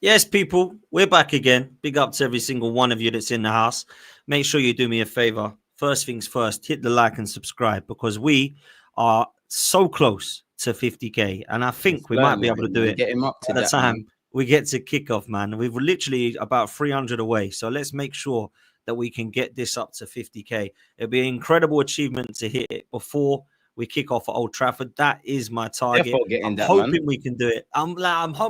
Yes, people, we're back again. Big up to every single one of you that's in the house. Make sure you do me a favor. First things first, hit the like and subscribe because we are so close to 50K. And I We're think we might be flirting with able to it, do man. it Get him up to by the that, man. time we get to kickoff, man. We've literally about 300 away. So let's make sure that we can get this up to 50K. It'll be an incredible achievement to hit it before we kick off at Old Trafford. That is my target. Therefore, getting I'm that, man. hoping we can do it. I'm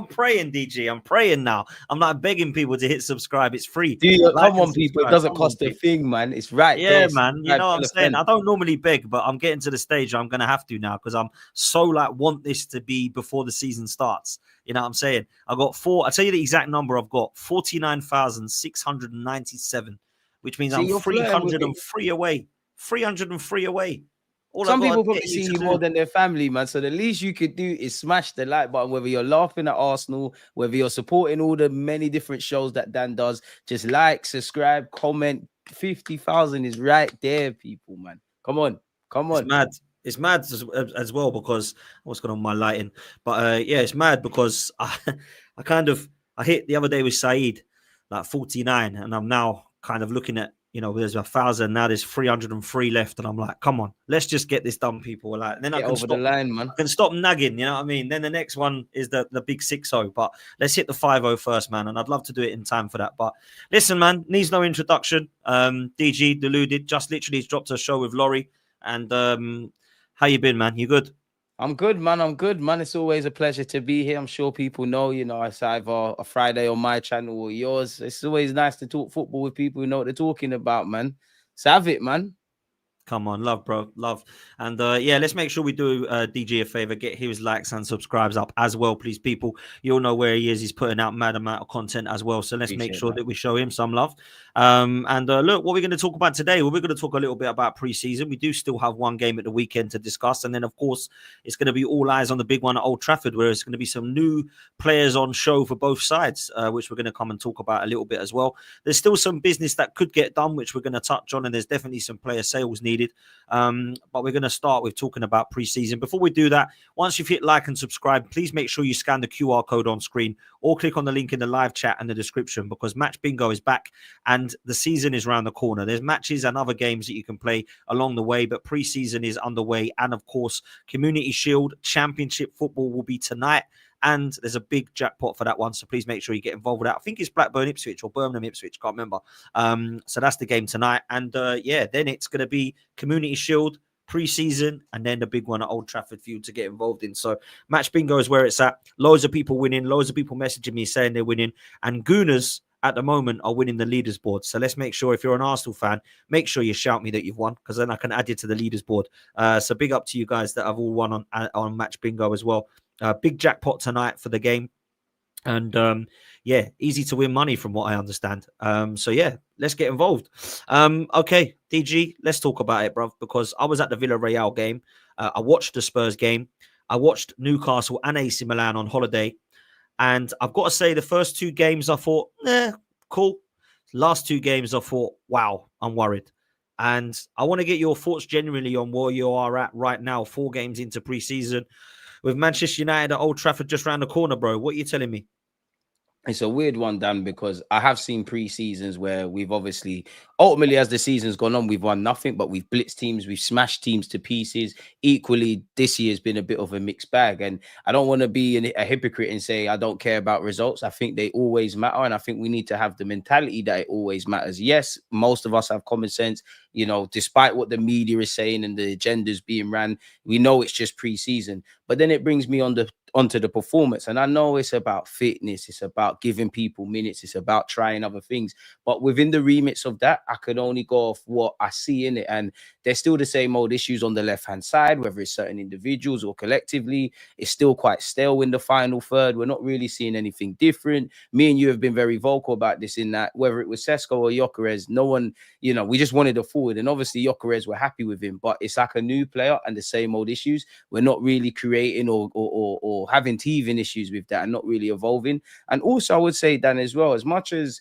praying, DG. I'm praying now. I'm not begging people to hit subscribe. It's free. Like Come and on, people. It subscribe. doesn't Come on, cost a people. thing, man. It's right Yeah, there. man. You Subscribe, know what I'm tell a saying? friend. I don't normally beg, but I'm getting to the stage I'm gonna have to now because I'm so like want this to be before the season starts. You know what I'm saying? I got I'll tell you the exact number I've got: 49,697, which means See, I'm you're flirting with it. 303 away. 303 away. All I Some gotta people get probably you see to you more do. than their family, man. So the least you could do is smash the like button, whether you're laughing at Arsenal, whether you're supporting all the many different shows that Dan does. Just like, subscribe, comment. 50,000 is right there, people, man. Come on. Come It's on. mad. It's mad as well because what's going on with my lighting? But yeah, it's mad because I kind of I hit the other day with Saeed like 49, and I'm now kind of looking at there's 1,000 now. There's 303 left, and I'm like, come on, let's just get this done, people. Like then I Get can over the stop. line, I man. can stop nagging, you know what I mean? Then the next one is the big 6-0. But let's hit the 5-0 first, man. And I'd love to do it in time for that. But listen, man, needs no introduction. DG Deluded just literally dropped a show with Laurie. And how you been, man? You good? I'm good, man. I'm good, man. It's always a pleasure to be here. I'm sure people know, it's either a Friday on my channel or yours. It's always nice to talk football with people who know what they're talking about, man. So have it, man. Come on, love, bro, love. And yeah, let's make sure we do DG a favor, get his likes and subscribes up as well, please, people. You'll know where he is. He's putting out mad amount of content as well. So let's make Appreciate sure that. that we show him some love. And look, what we're going to talk about today, well, we're going to talk a little bit about preseason. We do still have one game at the weekend to discuss. And then, of course, it's going to be all eyes on the big one at Old Trafford, where it's going to be some new players on show for both sides, which we're going to come and talk about a little bit as well. There's still some business that could get done, which we're going to touch on. And there's definitely some player sales needed. But we're going to start with talking about preseason. Before we do that, once you've hit like and subscribe, please make sure you scan the QR code on screen or click on the link in the live chat and the description because Match Bingo is back and the season is around the corner. There's matches and other games that you can play along the way, but preseason is underway. And of course, Community Shield Championship football will be tonight. And there's a big jackpot for that one. So please make sure you get involved with that. I think it's Blackburn Ipswich or Birmingham Ipswich. Can't remember. So that's the game tonight. And yeah, then it's going to be Community Shield, pre-season, and then the big one at Old Trafford for you to get involved in. So Match Bingo is where it's at. Loads of people winning. Loads of people messaging me saying they're winning. And Gooners at the moment are winning the leaders board. So let's make sure if you're an Arsenal fan, make sure you shout me that you've won because then I can add you to the leaders board. So big up to you guys that have all won on Match Bingo as well. Big jackpot tonight for the game. And yeah, easy to win money from what I understand. So yeah, let's get involved. Okay, DG, let's talk about it, bro, because I was at the Villarreal game. I watched the Spurs game. I watched Newcastle and AC Milan on holiday. And I've got to say, the first two games I thought, cool. Last two games I thought, wow, I'm worried. And I want to get your thoughts generally on where you are at right now, 4 games into preseason with Manchester United at Old Trafford just around the corner, bro. What are you telling me? It's a weird one, Dan, because I have seen pre-seasons where we've obviously, ultimately, as the season's gone on, we've won nothing, but we've blitzed teams, we've smashed teams to pieces. Equally, this year's been a bit of a mixed bag. And I don't want to be a hypocrite and say I don't care about results. I think they always matter. And I think we need to have the mentality that it always matters. Yes, most of us have common sense. Despite what the media is saying and the agendas being ran, we know it's just pre-season. But then it brings me onto the performance. And I know it's about fitness, it's about giving people minutes, it's about trying other things. But within the remits of that, I could only go off what I see in it. And there's still the same old issues on the left-hand side, whether it's certain individuals or collectively. It's still quite stale in the final third. We're not really seeing anything different. Me and you have been very vocal about this in that whether it was Sesko or Gyökeres, no one, we just wanted a forward. And obviously Gyökeres, we're happy with him, but it's like a new player and the same old issues. We're not really creating or having teething issues with that and not really evolving. And also, I would say, Dan, as well, as much as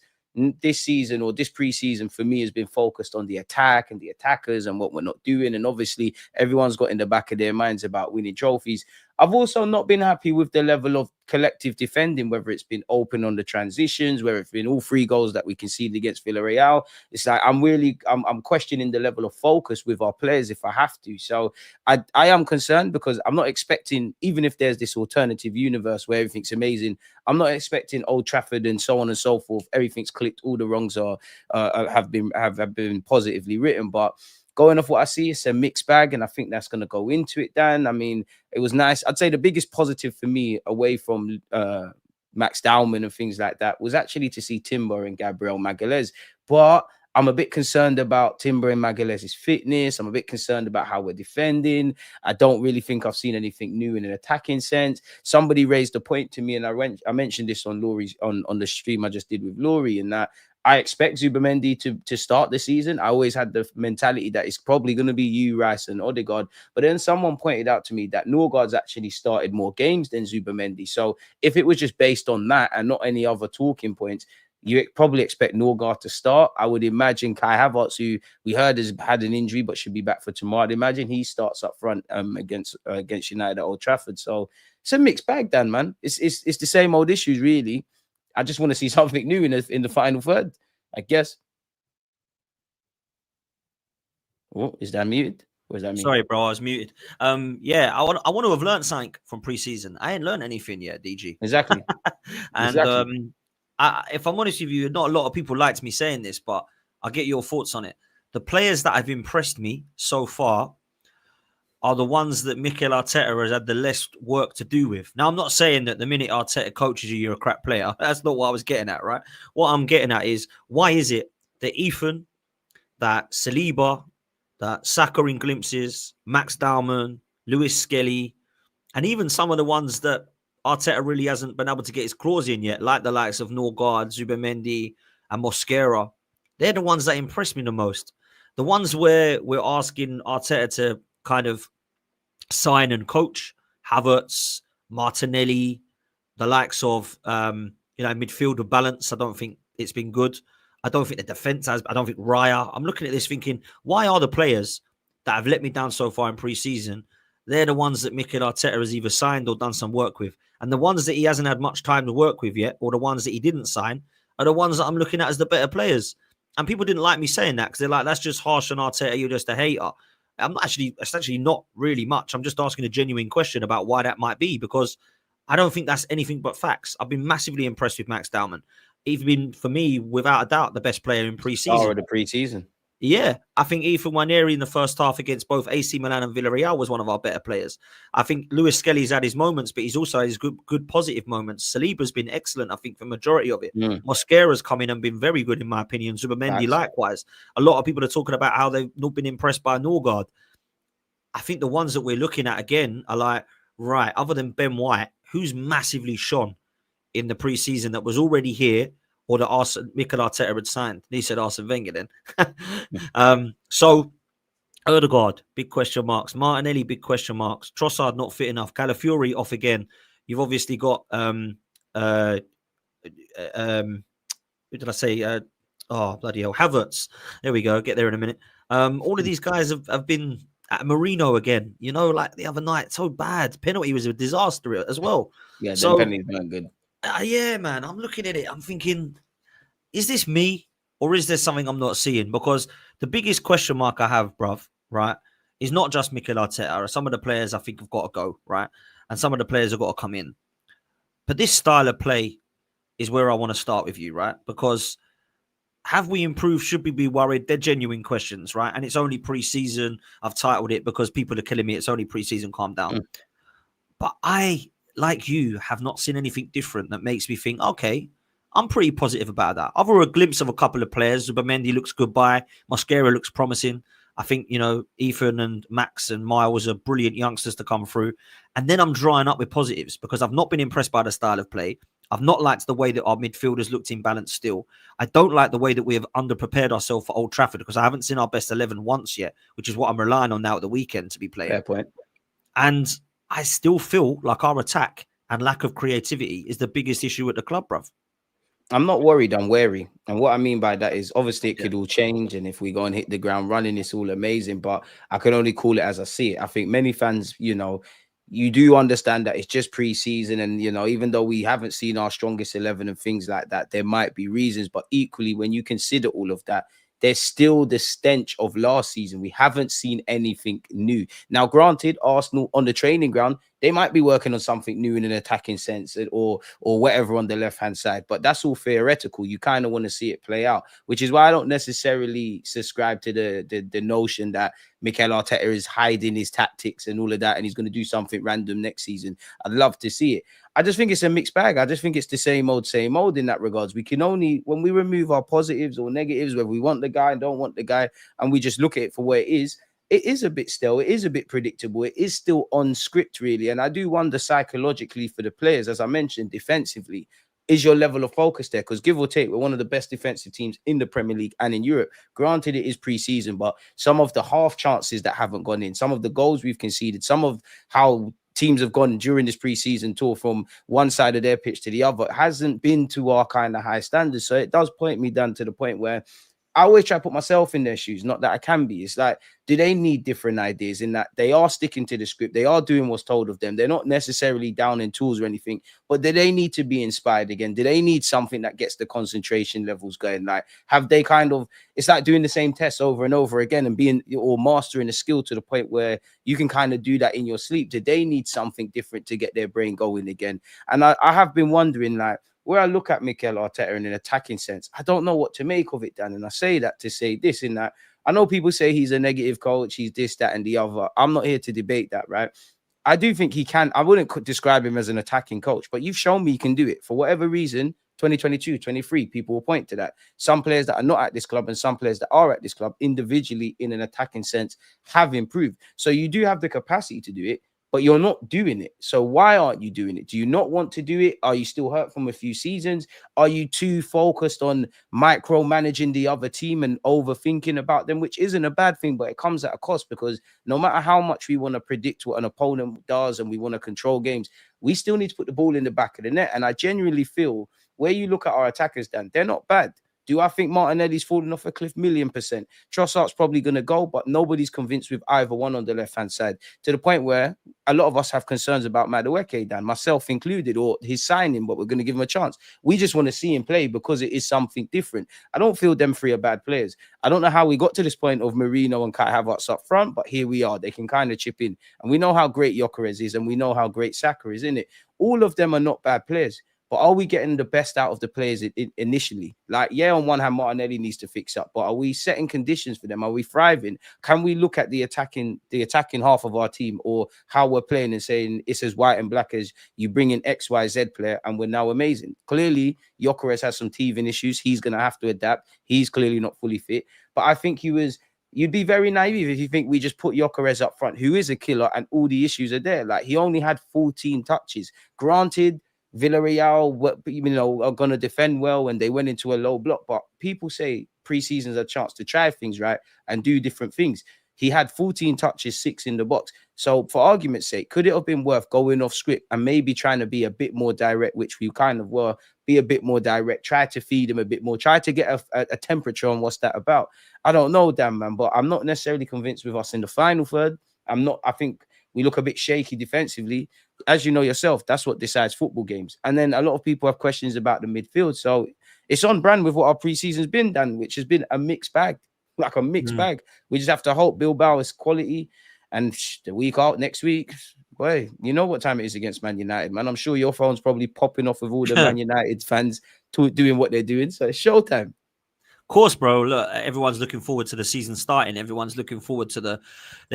this season or this preseason for me has been focused on the attack and the attackers and what we're not doing. And obviously, everyone's got in the back of their minds about winning trophies. I've also not been happy with the level of collective defending, whether it's been open on the transitions, whether it's been all 3 goals that we conceded against Villarreal. It's like I'm questioning the level of focus with our players if I have to. So I am concerned because I'm not expecting, even if there's this alternative universe where everything's amazing, I'm not expecting Old Trafford and so on and so forth. Everything's clicked, all the wrongs are have been positively written, but going off what I see, it's a mixed bag, and I think that's going to go into it, Dan. I mean, it was nice. I'd say the biggest positive for me away from Max Dowman and things like that was actually to see Timber and Gabriel Magalhaes. But I'm a bit concerned about Timber and Magalhaes' fitness. I'm a bit concerned about how we're defending. I don't really think I've seen anything new in an attacking sense. Somebody raised a point to me, and I mentioned this on Laurie's on the stream I just did with Laurie, and that I expect Zubamendi to start the season. I always had the mentality that it's probably going to be you, Rice, and Odegaard. But then someone pointed out to me that Norgaard's actually started more games than Zubamendi. So if it was just based on that and not any other talking points, you probably expect Norgaard to start. I would imagine Kai Havertz, who we heard has had an injury but should be back for tomorrow, I'd imagine he starts up front against United at Old Trafford. So it's a mixed bag, Dan, man. It's the same old issues, really. I just want to see something new in the final third, I guess. Oh, is that muted? What does that mean? Sorry, bro, I was muted. Yeah, I want to have learned something from preseason. I ain't learned anything yet, DG. Exactly. And exactly. if I'm honest with you, not a lot of people liked me saying this, but I'll get your thoughts on it. The players that have impressed me so far are the ones that Mikel Arteta has had the less work to do with. Now, I'm not saying that the minute Arteta coaches you, you're a crap player. That's not what I was getting at, right? What I'm getting at is, why is it that Ethan, that Saliba, that Saka in glimpses, Max Dowman, Lewis-Skelly, and even some of the ones that Arteta really hasn't been able to get his claws in yet, like the likes of Norgaard, Zubamendi, and Mosquera, they're the ones that impress me the most. The ones where we're asking Arteta to kind of sign and coach, Havertz, Martinelli, the likes of midfield of balance. I don't think it's been good. I don't think the defense has. I don't think Raya. I'm looking at this thinking, why are the players that have let me down so far in pre-season, they're the ones that Mikel Arteta has either signed or done some work with, and the ones that he hasn't had much time to work with yet, or the ones that he didn't sign, are the ones that I'm looking at as the better players. And people didn't like me saying that because they're like, that's just harsh on Arteta. You're just a hater. It's actually not really much. I'm just asking a genuine question about why that might be, because I don't think that's anything but facts. I've been massively impressed with Max Dowman. He's been, for me, without a doubt, the best player in pre-season. Star of the pre-season. Yeah, I think Ethan Nwaneri in the first half against both AC Milan and Villarreal was one of our better players. I think Lewis-Skelly's had his moments, but he's also had his good positive moments. Saliba's been excellent, I think, for the majority of it. Mosquera's come in and been very good, in my opinion. Zubamendi, likewise. A lot of people are talking about how they've not been impressed by Norgaard. I think the ones that we're looking at, again, are like, right, other than Ben White, who's massively shone in the preseason that was already here, or that Mikel Arteta had signed. He said Arsene Wenger then. So, Odegaard, big question marks. Martinelli, big question marks. Trossard, not fit enough. Calafiori, off again. You've obviously got, who did I say? Bloody hell. Havertz. There we go. Get there in a minute. All of these guys have been at Marino again. You know, like the other night. So bad. Penalty was a disaster as well. Yeah, the penalties weren't good. Yeah, man, I'm looking at it. I'm thinking, is this me or is there something I'm not seeing? Because the biggest question mark I have, bruv, right, is not just Mikel Arteta. Some of the players I think have got to go, right? And some of the players have got to come in. But this style of play is where I want to start with you, right? Because have we improved? Should we be worried? They're genuine questions, right? And it's only pre-season. I've titled it because people are killing me. It's only pre-season. Calm down. But I, like you, have not seen anything different that makes me think, okay, I'm pretty positive about that. I've had a glimpse of a couple of players. Zubamendi looks good by. Mosquera looks promising. I think, Ethan and Max and Miles are brilliant youngsters to come through. And then I'm drying up with positives because I've not been impressed by the style of play. I've not liked the way that our midfielders looked in balance still. I don't like the way that we have underprepared ourselves for Old Trafford because I haven't seen our best 11 once yet, which is what I'm relying on now at the weekend to be playing. Fair point. And I still feel like our attack and lack of creativity is the biggest issue at the club, bruv. I'm not worried, I'm wary. And what I mean by that is obviously it could all change. And if we go and hit the ground running, it's all amazing. But I can only call it as I see it. I think many fans, you do understand that it's just pre-season, and even though we haven't seen our strongest 11 and things like that, there might be reasons. But equally, when you consider all of that, there's still the stench of last season. We haven't seen anything new. Now, granted, Arsenal on the training ground, they might be working on something new in an attacking sense, or whatever on the left-hand side, but that's all theoretical. You kind of want to see it play out, which is why I don't necessarily subscribe to the notion that Mikel Arteta is hiding his tactics and all of that, and he's going to do something random next season. I'd love to see it. I just think it's a mixed bag. I just think it's the same old in that regards. We can only, when we remove our positives or negatives, whether we want the guy and don't want the guy, and we just look at it for where it is a bit stale. It is a bit predictable. It is still on script, really. And I do wonder psychologically for the players, as I mentioned, defensively, is your level of focus there? Because give or take, we're one of the best defensive teams in the Premier League and in Europe. Granted, it is pre-season, but some of the half chances that haven't gone in, some of the goals we've conceded, some of how teams have gone during this pre-season tour from one side of their pitch to the other, hasn't been to our kind of high standards. So it does point me down to the point where I always try to put myself in their shoes, not that I can be. It's like, do they need different ideas in that they are sticking to the script? They are doing what's told of them. They're not necessarily down in tools or anything, but do they need to be inspired again? Do they need something that gets the concentration levels going? Like, have they kind of, it's like doing the same tests over and over again and being or mastering a skill to the point where you can kind of do that in your sleep. Do they need something different to get their brain going again? And I have been wondering, like, where I look at Mikel Arteta in an attacking sense, I don't know what to make of it, Dan. And I say that to say this in that I know people say he's a negative coach, he's this, that, and the other. I'm not here to debate that, right? I do think he can. I wouldn't describe him as an attacking coach, but you've shown me he can do it. For whatever reason, 2022, 23, people will point to that. Some players that are not at this club and some players that are at this club individually in an attacking sense have improved. So you do have the capacity to do it, but you're not doing it. So why aren't you doing it? Do you not want to do it? Are you still hurt from a few seasons? Are you too focused on micromanaging the other team and overthinking about them, which isn't a bad thing, but it comes at a cost, because no matter how much we want to predict what an opponent does and we want to control games, we still need to put the ball in the back of the net. And I genuinely feel where you look at our attackers, Dan, they're not bad. Do I think Martinelli's falling off a cliff? 1,000,000%. Trossard's probably going to go, but nobody's convinced with either one on the left-hand side, to the point where a lot of us have concerns about Madueke, Dan, myself included, or his signing, but we're going to give him a chance. We just want to see him play because it is something different. I don't feel them three are bad players. I don't know how we got to this point of Marino and Kai Havertz up front, but here we are. They can kind of chip in. And we know how great Gyökeres is, and we know how great Saka is, isn't it? All of them are not bad players. But are we getting the best out of the players initially? Like, yeah, on one hand, Martinelli needs to fix up, but are we setting conditions for them? Are we thriving? Can we look at the attacking half of our team or how we're playing and saying it's as white and black as you bring in X, Y, Z player and we're now amazing? Clearly, Gyökeres has some teething issues. He's going to have to adapt. He's clearly not fully fit. But I think you'd be very naive if you think we just put Gyökeres up front, who is a killer, and all the issues are there. Like, he only had 14 touches. Granted, Villarreal, are going to defend well and they went into a low block. But people say preseason's a chance to try things, right, and do different things. He had 14 touches, 6 in the box. So for argument's sake, could it have been worth going off script and maybe trying to be a bit more direct, which we kind of were, be a bit more direct, try to feed him a bit more, try to get a temperature on what's that about? I don't know, damn, man, but I'm not necessarily convinced with us in the final third. I think we look a bit shaky defensively. As you know yourself, that's what decides football games. And then a lot of people have questions about the midfield. So it's on brand with what our preseason's been done, which has been a mixed bag, like a mixed bag. We just have to hope Bilbao is quality. And the week out, next week, boy, you know what time it is against Man United, man. I'm sure your phone's probably popping off with all the Man United fans doing what they're doing. So it's showtime. Of course, bro. Look, everyone's looking forward to the season starting. Everyone's looking forward to the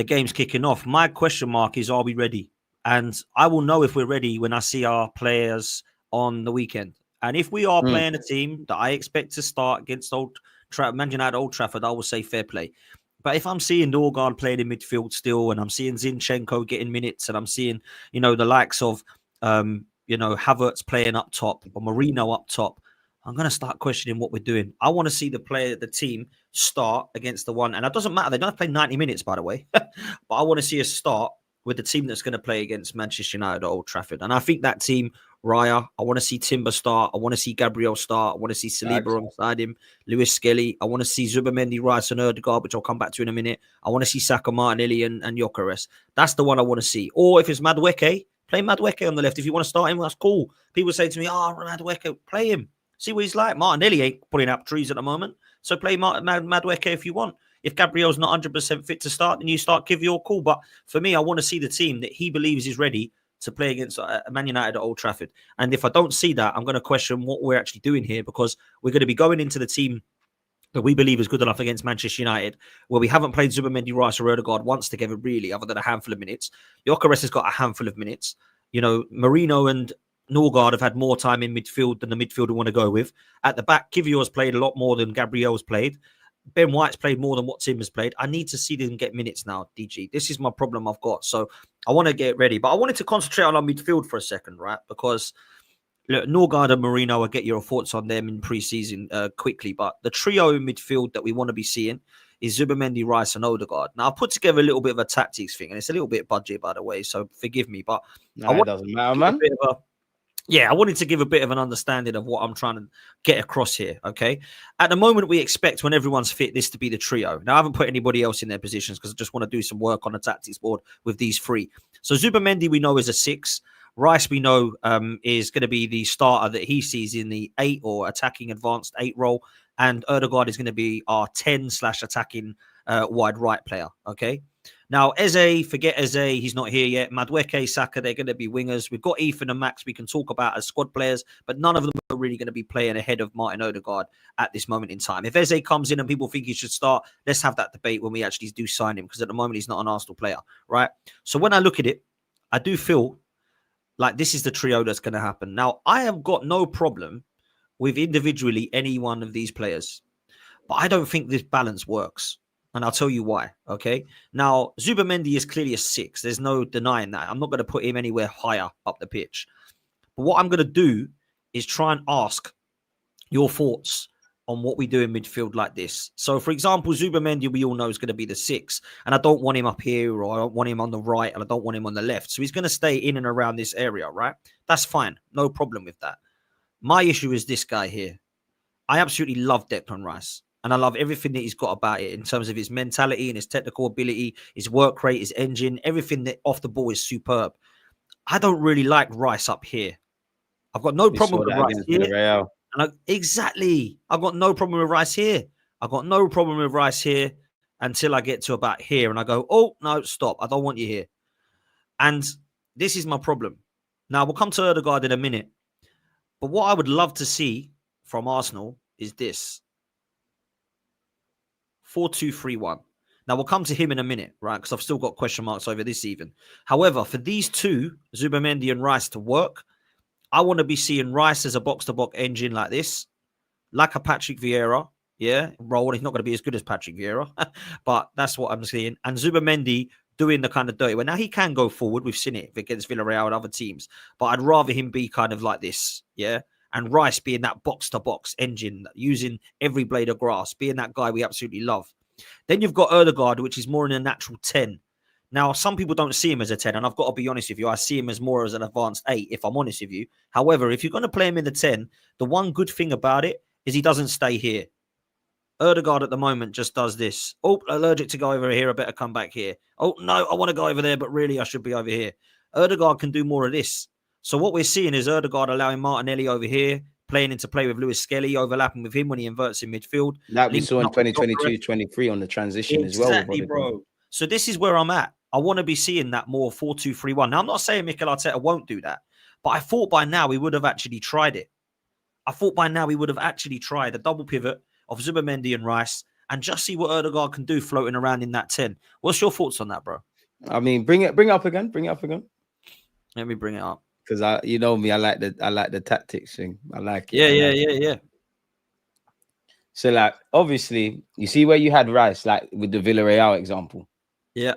games kicking off. My question mark is, are we ready? And I will know if we're ready when I see our players on the weekend. And if we are playing a team that I expect to start against Man United Old Trafford, I will say fair play. But if I'm seeing Dorgan playing in midfield still, and I'm seeing Zinchenko getting minutes, and I'm seeing, the likes of, Havertz playing up top or Marino up top, I'm going to start questioning what we're doing. I want to see the team start against the one. And it doesn't matter. They don't have to play 90 minutes, by the way. But I want to see us start with the team that's going to play against Manchester United at Old Trafford. And I think that team Raya. I want to see Timber start. I want to see Gabriel start. I want to see Saliba alongside him. Lewis-Skelly. I want to see Zubamendi, Rice, and Ødegaard, which I'll come back to in a minute. I want to see Saka, Martinelli, and Gyökeres. That's the one I want to see. Or if it's Madueke, play Madueke on the left. If you want to start him, that's cool. People say to me, Madueke, play him. See what he's like. Martinelli ain't putting up trees at the moment. So play Madueke if you want. If Gabriel's not 100% fit to start, then you start give your call. But for me, I want to see the team that he believes is ready to play against Man United at Old Trafford. And if I don't see that, I'm going to question what we're actually doing here, because we're going to be going into the team that we believe is good enough against Manchester United, where we haven't played Zubamendi, Rice, or Ødegaard once together, really, other than a handful of minutes. Gyökeres has got a handful of minutes. You know, Marino and Norgard have had more time in midfield than the midfield we want to go with. At the back, Kivior has played a lot more than Gabriel's played. Ben White's played more than what Tim has played. I need to see them get minutes now, DG. This is my problem I've got. So I want to get ready. But I wanted to concentrate on our midfield for a second, right? Because look, Norgard and Marino, I'll get your thoughts on them in pre-season quickly. But the trio in midfield that we want to be seeing is Zubamendi, Rice, and Ødegaard. Now, I've put together a little bit of a tactics thing, and it's a little bit budget, by the way, so forgive me. But it doesn't matter, man. I wanted to give a bit of an understanding of what I'm trying to get across here, okay? At the moment, we expect when everyone's fit, this to be the trio. Now, I haven't put anybody else in their positions because I just want to do some work on the tactics board with these three. So Zubamendi, we know, is a 6. Rice, we know, is going to be the starter that he sees in the 8 or attacking advanced 8 role. And Ødegaard is going to be our 10/attacking wide right player, okay? Now, Eze, forget Eze. He's not here yet. Madueke, Saka, they're going to be wingers. We've got Ethan and Max we can talk about as squad players, but none of them are really going to be playing ahead of Martin Ødegaard at this moment in time. If Eze comes in and people think he should start, let's have that debate when we actually do sign him, because at the moment he's not an Arsenal player, right? So when I look at it, I do feel like this is the trio that's going to happen. Now, I have got no problem with individually any one of these players, but I don't think this balance works. And I'll tell you why, okay? Now, Zubamendi is clearly a 6. There's no denying that. I'm not going to put him anywhere higher up the pitch. But what I'm going to do is try and ask your thoughts on what we do in midfield like this. So, for example, Zubamendi, we all know, is going to be the 6. And I don't want him up here, or I don't want him on the right, and I don't want him on the left. So he's going to stay in and around this area, right? That's fine. No problem with that. My issue is this guy here. I absolutely love Declan Rice. And I love everything that he's got about it in terms of his mentality and his technical ability, his work rate, his engine, everything that off the ball is superb. I don't really like Rice up here. I've got no problem with Rice here. Exactly. I've got no problem with Rice here. I've got no problem with Rice here until I get to about here. And I go, oh, no, stop. I don't want you here. And this is my problem. Now, we'll come to Ødegaard in a minute. But what I would love to see from Arsenal is this. 4-2-3-1. Now, we'll come to him in a minute, right? Because I've still got question marks over this even. However, for these two, Zubamendi and Rice, to work, I want to be seeing Rice as a box-to-box engine like this, like a Patrick Vieira, role. He's not going to be as good as Patrick Vieira, but that's what I'm seeing. And Zubamendi doing the kind of dirty way. Now, he can go forward. We've seen it against Villarreal and other teams, but I'd rather him be kind of like this, and Rice being that box-to-box engine, using every blade of grass, being that guy we absolutely love. Then you've got Ødegaard, which is more in a natural 10. Now, some people don't see him as a 10, and I've got to be honest with you, I see him as more as an advanced 8, if I'm honest with you. However, if you're going to play him in the 10, the one good thing about it is he doesn't stay here. Ødegaard at the moment just does this. Oh, allergic to go over here, I better come back here. Oh, no, I want to go over there, but really I should be over here. Ødegaard can do more of this. So what we're seeing is Ødegaard allowing Martinelli over here, playing into play with Lewis-Skelly, overlapping with him when he inverts in midfield. Like we saw in 2022-23 on the transition as well. Exactly, bro. So this is where I'm at. I want to be seeing that more 4-2-3-1. Now, I'm not saying Mikel Arteta won't do that, but I thought by now we would have actually tried it. I thought by now we would have actually tried a double pivot of Zubamendi and Rice and just see what Ødegaard can do floating around in that 10. What's your thoughts on that, bro? I mean, bring it up again. Let me bring it up. Because you know me, I like the tactics thing. I like it. Yeah. So, like, obviously, you see where you had Rice, like with the Villarreal example. Yeah.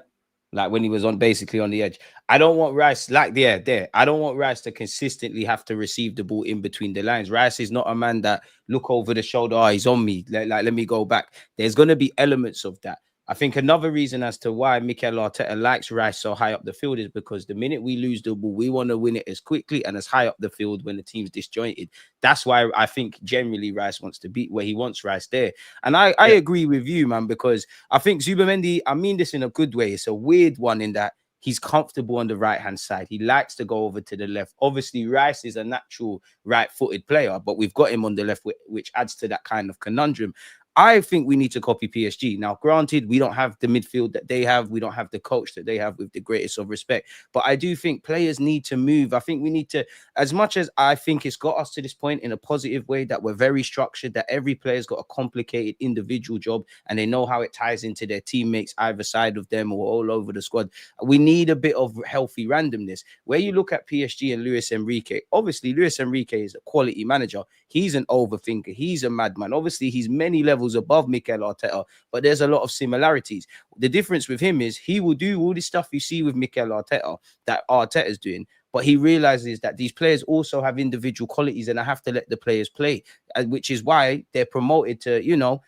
Like when he was basically on the edge. I don't want Rice there. I don't want Rice to consistently have to receive the ball in between the lines. Rice is not a man that look over the shoulder. Oh, he's on me. Like let me go back. There's going to be elements of that. I think another reason as to why Mikel Arteta likes Rice so high up the field is because the minute we lose the ball, we want to win it as quickly and as high up the field when the team's disjointed. That's why I think generally Rice wants to be where he wants Rice there. And I agree with you, man, because I think Zubimendi, I mean this in a good way. It's a weird one in that he's comfortable on the right-hand side. He likes to go over to the left. Obviously, Rice is a natural right-footed player, but we've got him on the left, which adds to that kind of conundrum. I think we need to copy PSG. Now, granted, we don't have the midfield that they have. We don't have the coach that they have, with the greatest of respect. But I do think players need to move. I think we need to, as much as I think it's got us to this point in a positive way, that we're very structured, that every player's got a complicated individual job and they know how it ties into their teammates either side of them or all over the squad. We need a bit of healthy randomness. Where you look at PSG and Luis Enrique, obviously Luis Enrique is a quality manager. He's an overthinker. He's a madman. Obviously, he's many levels above Mikel Arteta, but there's a lot of similarities. The difference with him is he will do all this stuff you see with Mikel Arteta that Arteta's doing, but he realizes that these players also have individual qualities and I have to let the players play, which is why they're promoted to, you know,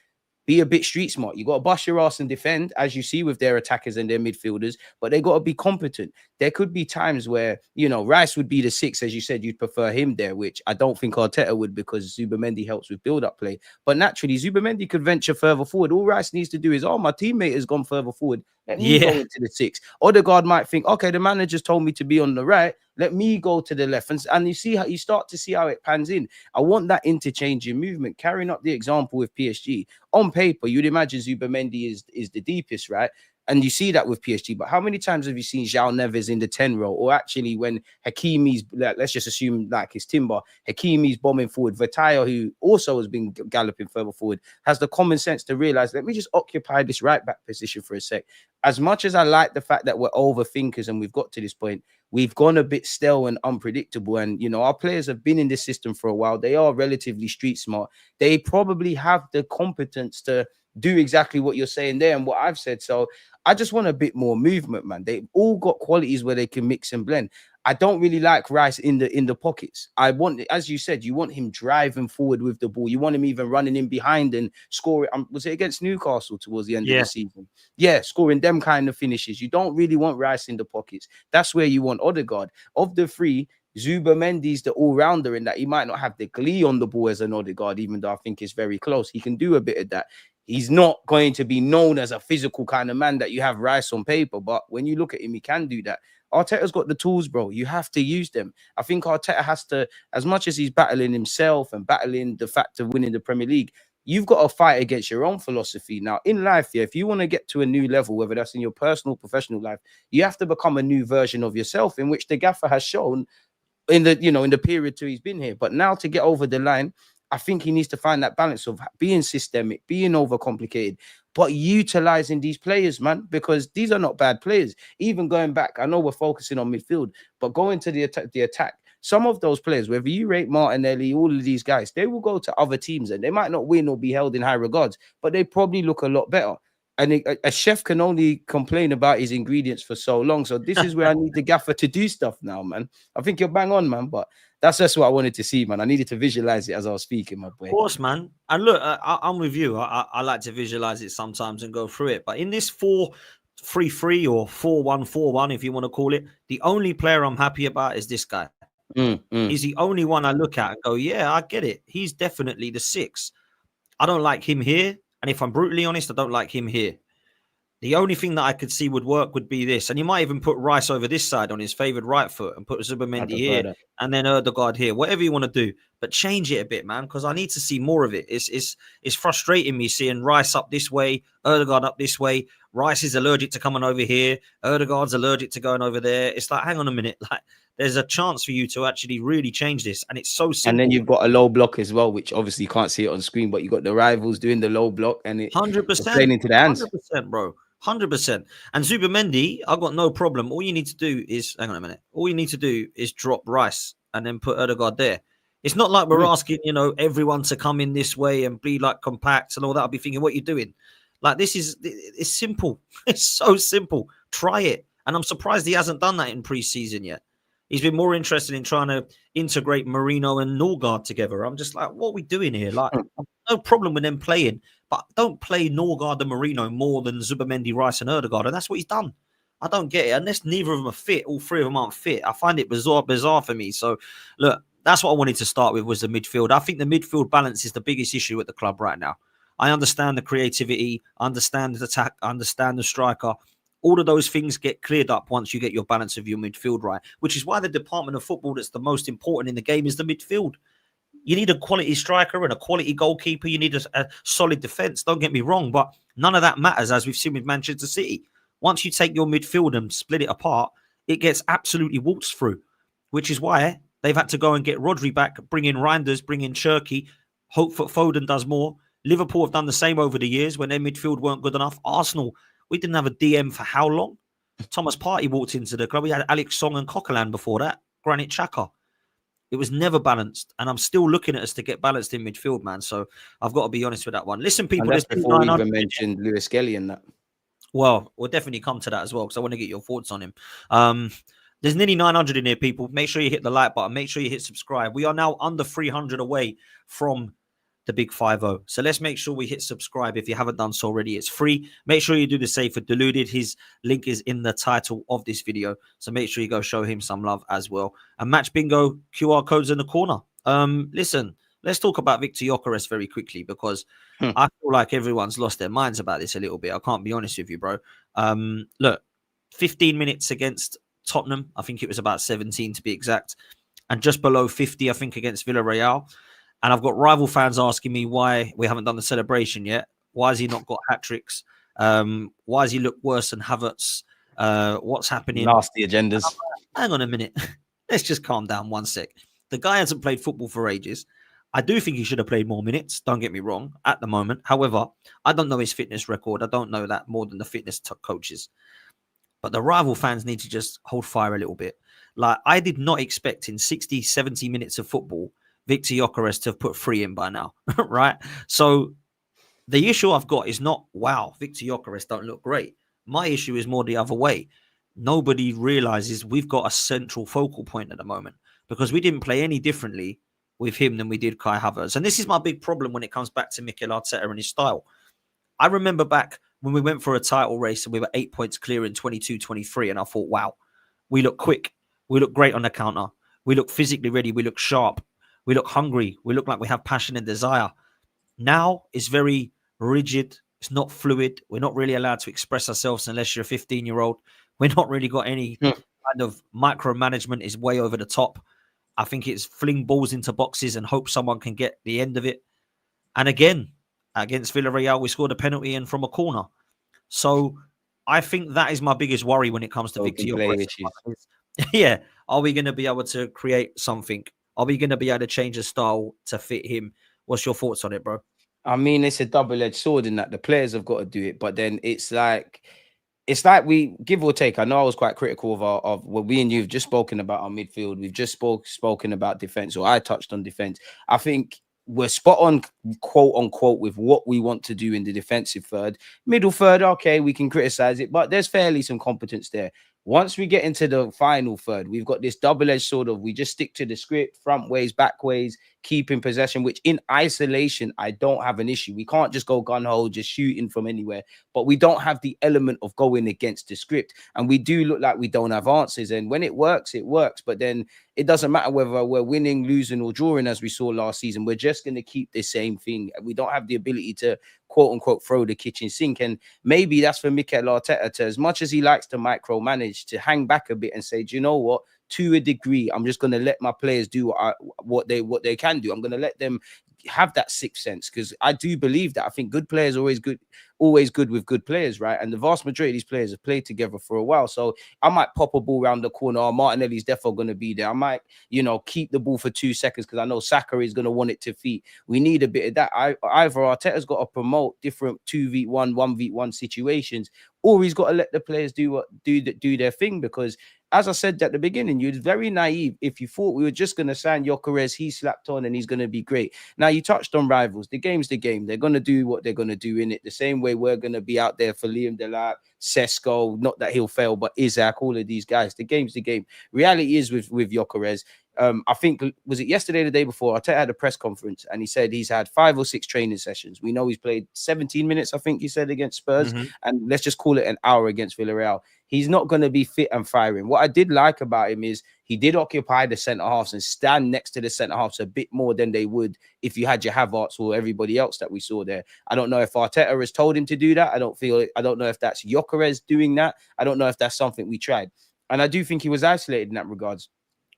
be a bit street smart. You got to bust your ass and defend, as you see with their attackers and their midfielders, but they got to be competent. There could be times where, you know, Rice would be the 6, as you said, you'd prefer him there, which I don't think Arteta would, because Zubimendi helps with build-up play. But naturally, Zubimendi could venture further forward. All Rice needs to do is, oh, my teammate has gone further forward. Let me go into the 6. Odegaard might think, okay, the manager's told me to be on the right. Let me go to the left. And you see how you start to see how it pans in. I want that interchanging movement. Carrying up the example with PSG. On paper, you'd imagine Zubimendi is the deepest, right? And you see that with PSG. But how many times have you seen João Neves in the 10 role? Or actually when Hakimi's, let's just assume like his timber, Hakimi's bombing forward. Vertaya, who also has been galloping further forward, has the common sense to realize, let me just occupy this right back position for a sec. As much as I like the fact that we're overthinkers and we've got to this point, we've gone a bit stale and unpredictable. And, you know, our players have been in this system for a while. They are relatively street smart. They probably have the competence to do exactly what you're saying there and what I've said. So I just want a bit more movement, man. They've all got qualities where they can mix and blend. I don't really like Rice in the pockets. I want, as you said, you want him driving forward with the ball. You want him even running in behind and scoring. Was it against Newcastle towards the end of the season? Yeah, scoring them kind of finishes. You don't really want Rice in the pockets. That's where you want Odegaard. Of the 3, Zubimendi's the all-rounder in that he might not have the glee on the ball as an Odegaard, even though I think it's very close. He can do a bit of that. He's not going to be known as a physical kind of man that you have Rice on paper, but when you look at him, he can do that. Arteta's got the tools, bro. You have to use them. I think Arteta has to, as much as he's battling himself and battling the fact of winning the Premier League, you've got to fight against your own philosophy. Now, in life, if you want to get to a new level, whether that's in your personal, professional life, you have to become a new version of yourself, in which the gaffer has shown in the period till he's been here. But now to get over the line, I think he needs to find that balance of being systemic, being overcomplicated, but utilizing these players, man, because these are not bad players. Even going back, I know we're focusing on midfield, but going to the attack, some of those players, whether you rate Martinelli, all of these guys, they will go to other teams and they might not win or be held in high regards, but they probably look a lot better. And a chef can only complain about his ingredients for so long. So this is where I need the gaffer to do stuff now, man. I think you're bang on, man. But that's just what I wanted to see, man. I needed to visualize it as I was speaking, my boy. Of course, man. And look, I'm with you. I like to visualize it sometimes and go through it. But in this 4-3-3 or 4-1-4-1, if you want to call it, the only player I'm happy about is this guy. He's the only one I look at and go, yeah, I get it. He's definitely the 6. I don't like him here. And if I'm brutally honest, I don't like him here. The only thing that I could see would work would be this. And you might even put Rice over this side on his favourite right foot and put Zubimendi here and then Odegaard here, whatever you want to do. But change it a bit, man, because I need to see more of it. It's frustrating me seeing Rice up this way, Odegaard up this way. Rice is allergic to coming over here. Odegaard's allergic to going over there. It's like, hang on a minute. Like, there's a chance for you to actually really change this. And it's so simple. And then you've got a low block as well, which obviously you can't see it on screen, but you've got the rivals doing the low block and it's 100% playing into the hands. 100%, bro. 100%. And Zubimendi, I've got no problem. All you need to do is, hang on a minute. All you need to do is drop Rice and then put Odegaard there. It's not like we're asking, everyone to come in this way and be like compact and all that. I'll be thinking, what are you doing? Like, it's simple. It's so simple. Try it. And I'm surprised he hasn't done that in pre-season yet. He's been more interested in trying to integrate Marino and Norgard together. I'm just like, what are we doing here? Like, no problem with them playing, but don't play Norgard and Marino more than Zubimendi, Rice, and Erdegaard. And that's what he's done. I don't get it. Unless neither of them are fit, all three of them aren't fit. I find it bizarre for me. So, look, that's what I wanted to start with, was the midfield. I think the midfield balance is the biggest issue at the club right now. I understand the creativity, understand the attack, understand the striker. All of those things get cleared up once you get your balance of your midfield right, which is why the department of football that's the most important in the game is the midfield. You need a quality striker and a quality goalkeeper. You need a solid defence. Don't get me wrong, but none of that matters, as we've seen with Manchester City. Once you take your midfield and split it apart, it gets absolutely waltzed through, which is why they've had to go and get Rodri back, bring in Reinders, bring in Cherky, hope that Foden does more. Liverpool have done the same over the years when their midfield weren't good enough. Arsenal, we didn't have a DM for how long? Thomas Partey walked into the club. We had Alex Song and Coquelin before that, Granit Xhaka. It was never balanced, and I'm still looking at us to get balanced in midfield, man. So I've got to be honest with that one. Listen, people, and that's before we even mentioned Lewis-Skelly and that. Well, we'll definitely come to that as well, because I want to get your thoughts on him. There's nearly 900 in here, people. Make sure you hit the like button. Make sure you hit subscribe. We are now under 300 away from the big 5-0. So let's make sure we hit subscribe if you haven't done so already. It's free. Make sure you do the same for Deluded. His link is in the title of this video. So make sure you go show him some love as well. And Match Bingo, QR codes in the corner. Listen, let's talk about Victor Gyökeres very quickly, because I feel like everyone's lost their minds about this a little bit. I can't be honest with you, bro. Look, 15 minutes against Tottenham. I think it was about 17 to be exact. And just below 50, I think, against Villarreal. And I've got rival fans asking me why we haven't done the celebration yet. Why has he not got hat-tricks? Why does he look worse than Havertz? What's happening? Nasty agendas. Hang on a minute. Let's just calm down one sec. The guy hasn't played football for ages. I do think he should have played more minutes. Don't get me wrong at the moment. However, I don't know his fitness record. I don't know that more than the fitness coaches. But the rival fans need to just hold fire a little bit. Like, I did not expect in 60, 70 minutes of football Victor Gyökeres to have put 3 in by now, right? So the issue I've got is not, wow, Victor Gyökeres don't look great. My issue is more the other way. Nobody realizes we've got a central focal point at the moment, because we didn't play any differently with him than we did Kai Havertz. And this is my big problem when it comes back to Mikel Arteta and his style. I remember back when we went for a title race and we were 8 points clear in 22-23, and I thought, wow, we look quick. We look great on the counter. We look physically ready. We look sharp. We look hungry. We look like we have passion and desire. Now it's very rigid. It's not fluid. We're not really allowed to express ourselves unless you're a 15-year-old. We're not really got any kind of micromanagement. Is way over the top. I think it's fling balls into boxes and hope someone can get the end of it. And again, against Villarreal, we scored a penalty and from a corner. So I think that is my biggest worry when it comes to Victor Gyökeres. Yeah. Are we going to be able to create something? Are we going to be able to change the style to fit him? What's your thoughts on it, bro? I mean, it's a double-edged sword in that the players have got to do it, but then it's like we give or take. I know I was quite critical of what we and you've just spoken about our midfield. We've just spoken about defense, or I touched on defense. I think we're spot on, quote unquote, with what we want to do in the defensive third. Middle third, okay, we can criticize it, but there's fairly some competence there. Once we get into the final third, we've got this double-edged sort of, we just stick to the script, front ways, back ways, keeping possession, which in isolation, I don't have an issue. We can't just go gun-ho, just shooting from anywhere, but we don't have the element of going against the script. And we do look like we don't have answers. And when it works, but then it doesn't matter whether we're winning, losing, or drawing, as we saw last season. We're just going to keep the same thing. We don't have the ability to, quote unquote, throw the kitchen sink. And maybe that's for Mikel Arteta to, as much as he likes to micromanage, to hang back a bit and say, do you know what? To a degree, I'm just going to let my players do what they can do. I'm going to let them have that sixth sense, because I do believe that. I think good players are always good with good players, right? And the vast majority of these players have played together for a while. So I might pop a ball around the corner, or Martinelli's definitely going to be there. I might, keep the ball for 2 seconds because I know Saka is going to want it to feet. We need a bit of that. Either Arteta's got to promote different 2v1, 1v1 situations, or he's got to let the players do their thing, because as I said at the beginning, you're very naive if you thought we were just going to sign Gyökeres, he slapped on and he's going to be great. Now, you touched on rivals. The game's the game. They're going to do what they're going to do in it. The same way we're going to be out there for Liam Delap, Sesko, not that he'll fail, but Isaac, all of these guys. The game's the game. Reality is with Gyökeres, I think, was it yesterday or the day before? Arteta had a press conference and he said he's had 5 or 6 training sessions. We know he's played 17 minutes, I think he said, against Spurs. And let's just call it an hour against Villarreal. He's not going to be fit and firing. What I did like about him is he did occupy the centre halves and stand next to the centre halves a bit more than they would if you had your Havertz or everybody else that we saw there. I don't know if Arteta has told him to do that. I don't know if that's Gyökeres doing that. I don't know if that's something we tried. And I do think he was isolated in that regards.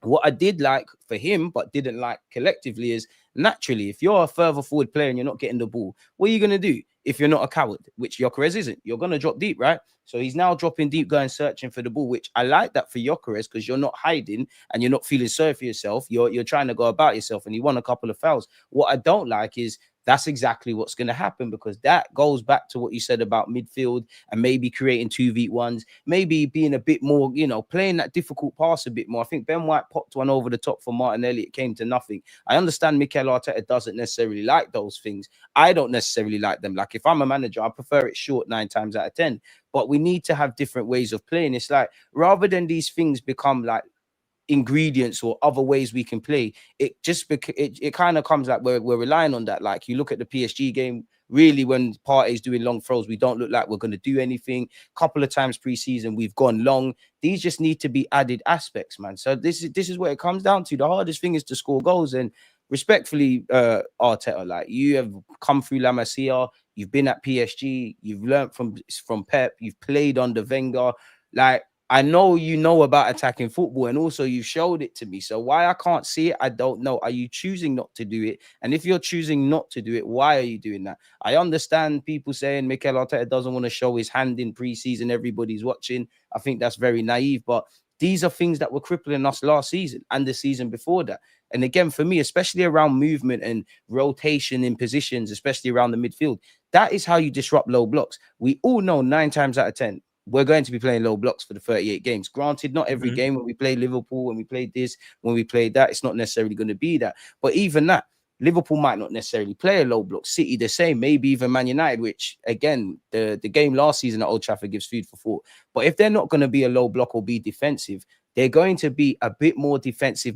What I did like for him, but didn't like collectively, is naturally, if you're a further forward player and you're not getting the ball, what are you going to do if you're not a coward, which Gyökeres isn't? You're going to drop deep, right? So he's now dropping deep, going searching for the ball, which I like that for Gyökeres because you're not hiding and you're not feeling sorry for yourself. You're trying to go about yourself, and he won a couple of fouls. What I don't like is that's exactly what's going to happen, because that goes back to what you said about midfield and maybe creating 2v1s, maybe being a bit more, playing that difficult pass a bit more. I think Ben White popped one over the top for Martinelli. It came to nothing. I understand Mikel Arteta doesn't necessarily like those things. I don't necessarily like them. Like, if I'm a manager, I prefer it short 9 times out of 10. But we need to have different ways of playing. It's like, rather than these things become like ingredients or other ways we can play, it just it kind of comes like we're relying on that. Like, you look at the PSG game, really, when Partey's doing long throws, we don't look like we're going to do anything. Couple of times pre-season we've gone long. These just need to be added aspects, man. So this is what it comes down to. The hardest thing is to score goals. And respectfully, Arteta, like, you have come through La Masia, you've been at PSG, you've learned from Pep, you've played under Wenger. Like, I know you know about attacking football, and also you showed it to me. So why I can't see it, I don't know. Are you choosing not to do it? And if you're choosing not to do it, why are you doing that? I understand people saying Mikel Arteta doesn't want to show his hand in pre-season. Everybody's watching. I think that's very naive, but these are things that were crippling us last season and the season before that. And again, for me, especially around movement and rotation in positions, especially around the midfield, that is how you disrupt low blocks. We all know 9 times out of 10, we're going to be playing low blocks for the 38 games. Granted, not every game. When we play Liverpool, when we played this, when we played that, it's not necessarily going to be that. But even that, Liverpool might not necessarily play a low block. City the same, maybe even Man United, which, again, the game last season at Old Trafford gives food for thought. But if they're not going to be a low block or be defensive, they're going to be a bit more defensively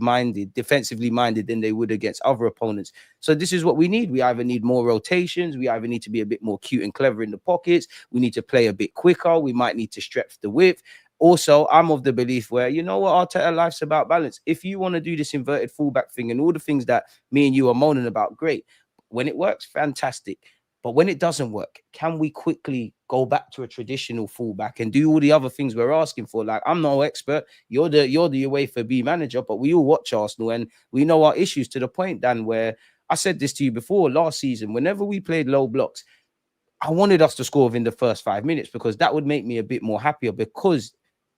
minded than they would against other opponents. So this is what we need. We either need more rotations. We either need to be a bit more cute and clever in the pockets. We need to play a bit quicker. We might need to stretch the width. Also, I'm of the belief where, you know what, Arteta, life's about balance. If you want to do this inverted fullback thing and all the things that me and you are moaning about, great. When it works, fantastic. But when it doesn't work, can we quickly go back to a traditional fullback and do all the other things we're asking for? Like, I'm no expert. You're the UEFA B manager, but we all watch Arsenal and we know our issues, to the point, Dan, where I said this to you before last season. Whenever we played low blocks, I wanted us to score within the first 5 minutes, because that would make me a bit more happier. Because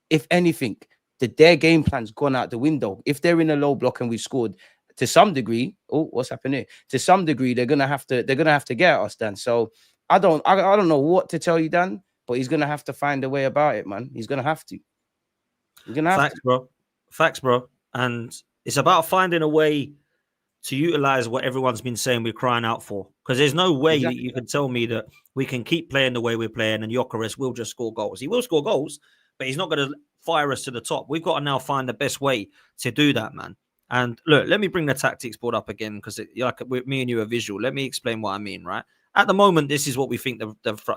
if anything, their game plan's gone out the window. If they're in a low block and we've scored, to some degree, what's happening here? To some degree, they're gonna have to get at us, Dan. So I don't know what to tell you, Dan, but he's gonna have to find a way about it, man. He's gonna have to. Facts, bro. Facts, bro. And it's about finding a way to utilize what everyone's been saying we're crying out for. Because there's no way that you can tell me that we can keep playing the way we're playing and Gyökeres will just score goals. He will score goals, but he's not going to fire us to the top. We've got to now find the best way to do that, man. And look, let me bring the tactics board up again, because me and you are visual. Let me explain what I mean, right? At the moment, this is what we think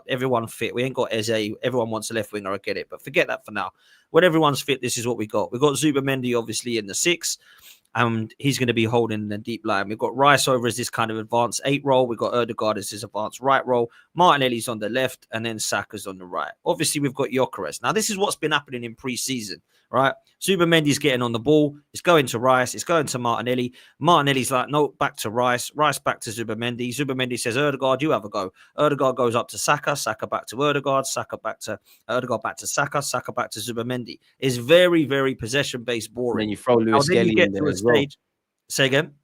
everyone fit. We ain't got Eze. Everyone wants a left winger. I get it. But forget that for now. When everyone's fit, this is what we got. We've got Zubamendi, obviously, in the 6. And he's going to be holding the deep line. We've got Rice over as this kind of advanced 8 role. We've got Ødegaard as his advanced right role. Martinelli's on the left, and then Saka's on the right. Obviously, we've got Gyökeres. Now, this is what's been happening in pre-season, right? Zubamendi's getting on the ball. It's going to Rice. It's going to Martinelli. Martinelli's like, no, back to Rice. Rice back to Zubamendi. Zubamendi says, Ødegaard, you have a go. Ødegaard goes up to Saka. Saka back to Ødegaard. Saka back to Ødegaard, back to Saka. Saka back to Zubamendi. It's very, very possession-based, boring. And then you throw Lewis-Skelly in there as well. Say again?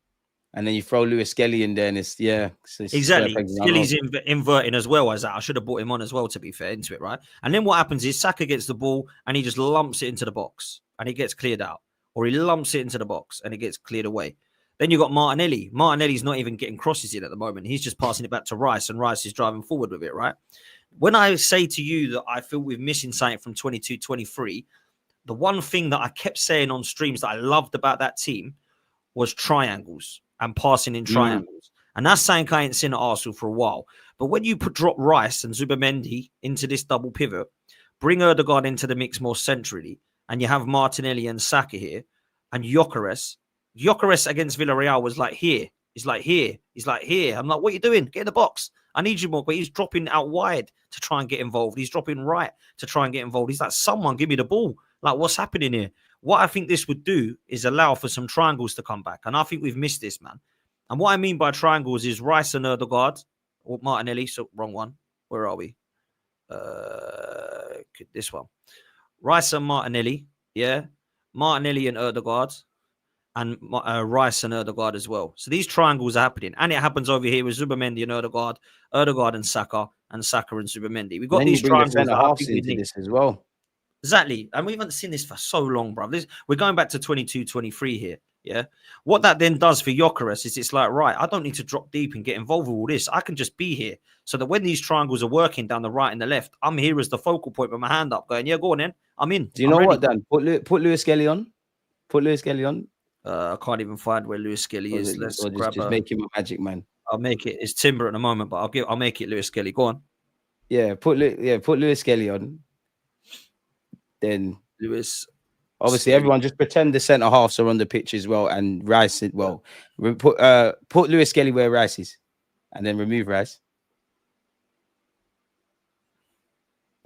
And then you throw Lewis-Skelly in there, and it's exactly. Skelly's inverting as well as that. I should have brought him on as well, to be fair, into it, right? And then what happens is Saka gets the ball and he just lumps it into the box and it gets cleared out, or he lumps it into the box and it gets cleared away. Then you got Martinelli. Martinelli's not even getting crosses in at the moment. He's just passing it back to Rice, and Rice is driving forward with it, right? when I say to you that I feel we're missing something from 22-23, the one thing that I kept saying on streams that I loved about that team was triangles and passing in triangles. And that's something I ain't seen at Arsenal for a while. But when you drop Rice and Zubimendi into this double pivot, bring Ødegaard into the mix more centrally, and you have Martinelli and Saka here, and Gyökeres against Villarreal was like here. He's like here. He's like here. I'm like, what are you doing? Get in the box. I need you more. But he's dropping out wide to try and get involved. He's dropping right to try and get involved. He's like, someone give me the ball. Like, what's happening here? What I think this would do is allow for some triangles to come back. And I think we've missed this, man. And what I mean by triangles is Rice and Ødegaard, or Martinelli. So, wrong one. Where are we? This one. Rice and Martinelli. Yeah. Martinelli and Ødegaard. And Rice and Ødegaard as well. So these triangles are happening. And it happens over here with Zubimendi and Ødegaard and Saka and Zubimendi. We've got these triangles that I think we need this as well. Exactly. And we haven't seen this for so long, bro. We're going back to 22-23 here. Yeah. What that then does for Gyökeres is it's like, right, I don't need to drop deep and get involved with all this. I can just be here. So that when these triangles are working down the right and the left, I'm here as the focal point with my hand up going, yeah, go on then. I'm in. Do you know what, Dan? Put Lewis-Skelly on. Put Lewis-Skelly on. I can't even find where Lewis-Skelly is. Let's just make him a magic man. I'll make it. It's Timber at the moment, but I'll make it Lewis-Skelly. Go on. Yeah, put Lewis-Skelly on. Then Lewis. Obviously, everyone just pretend the centre halves are on the pitch as well, and Rice. Well, put Lewis-Skelly where Rice is, and then remove Rice.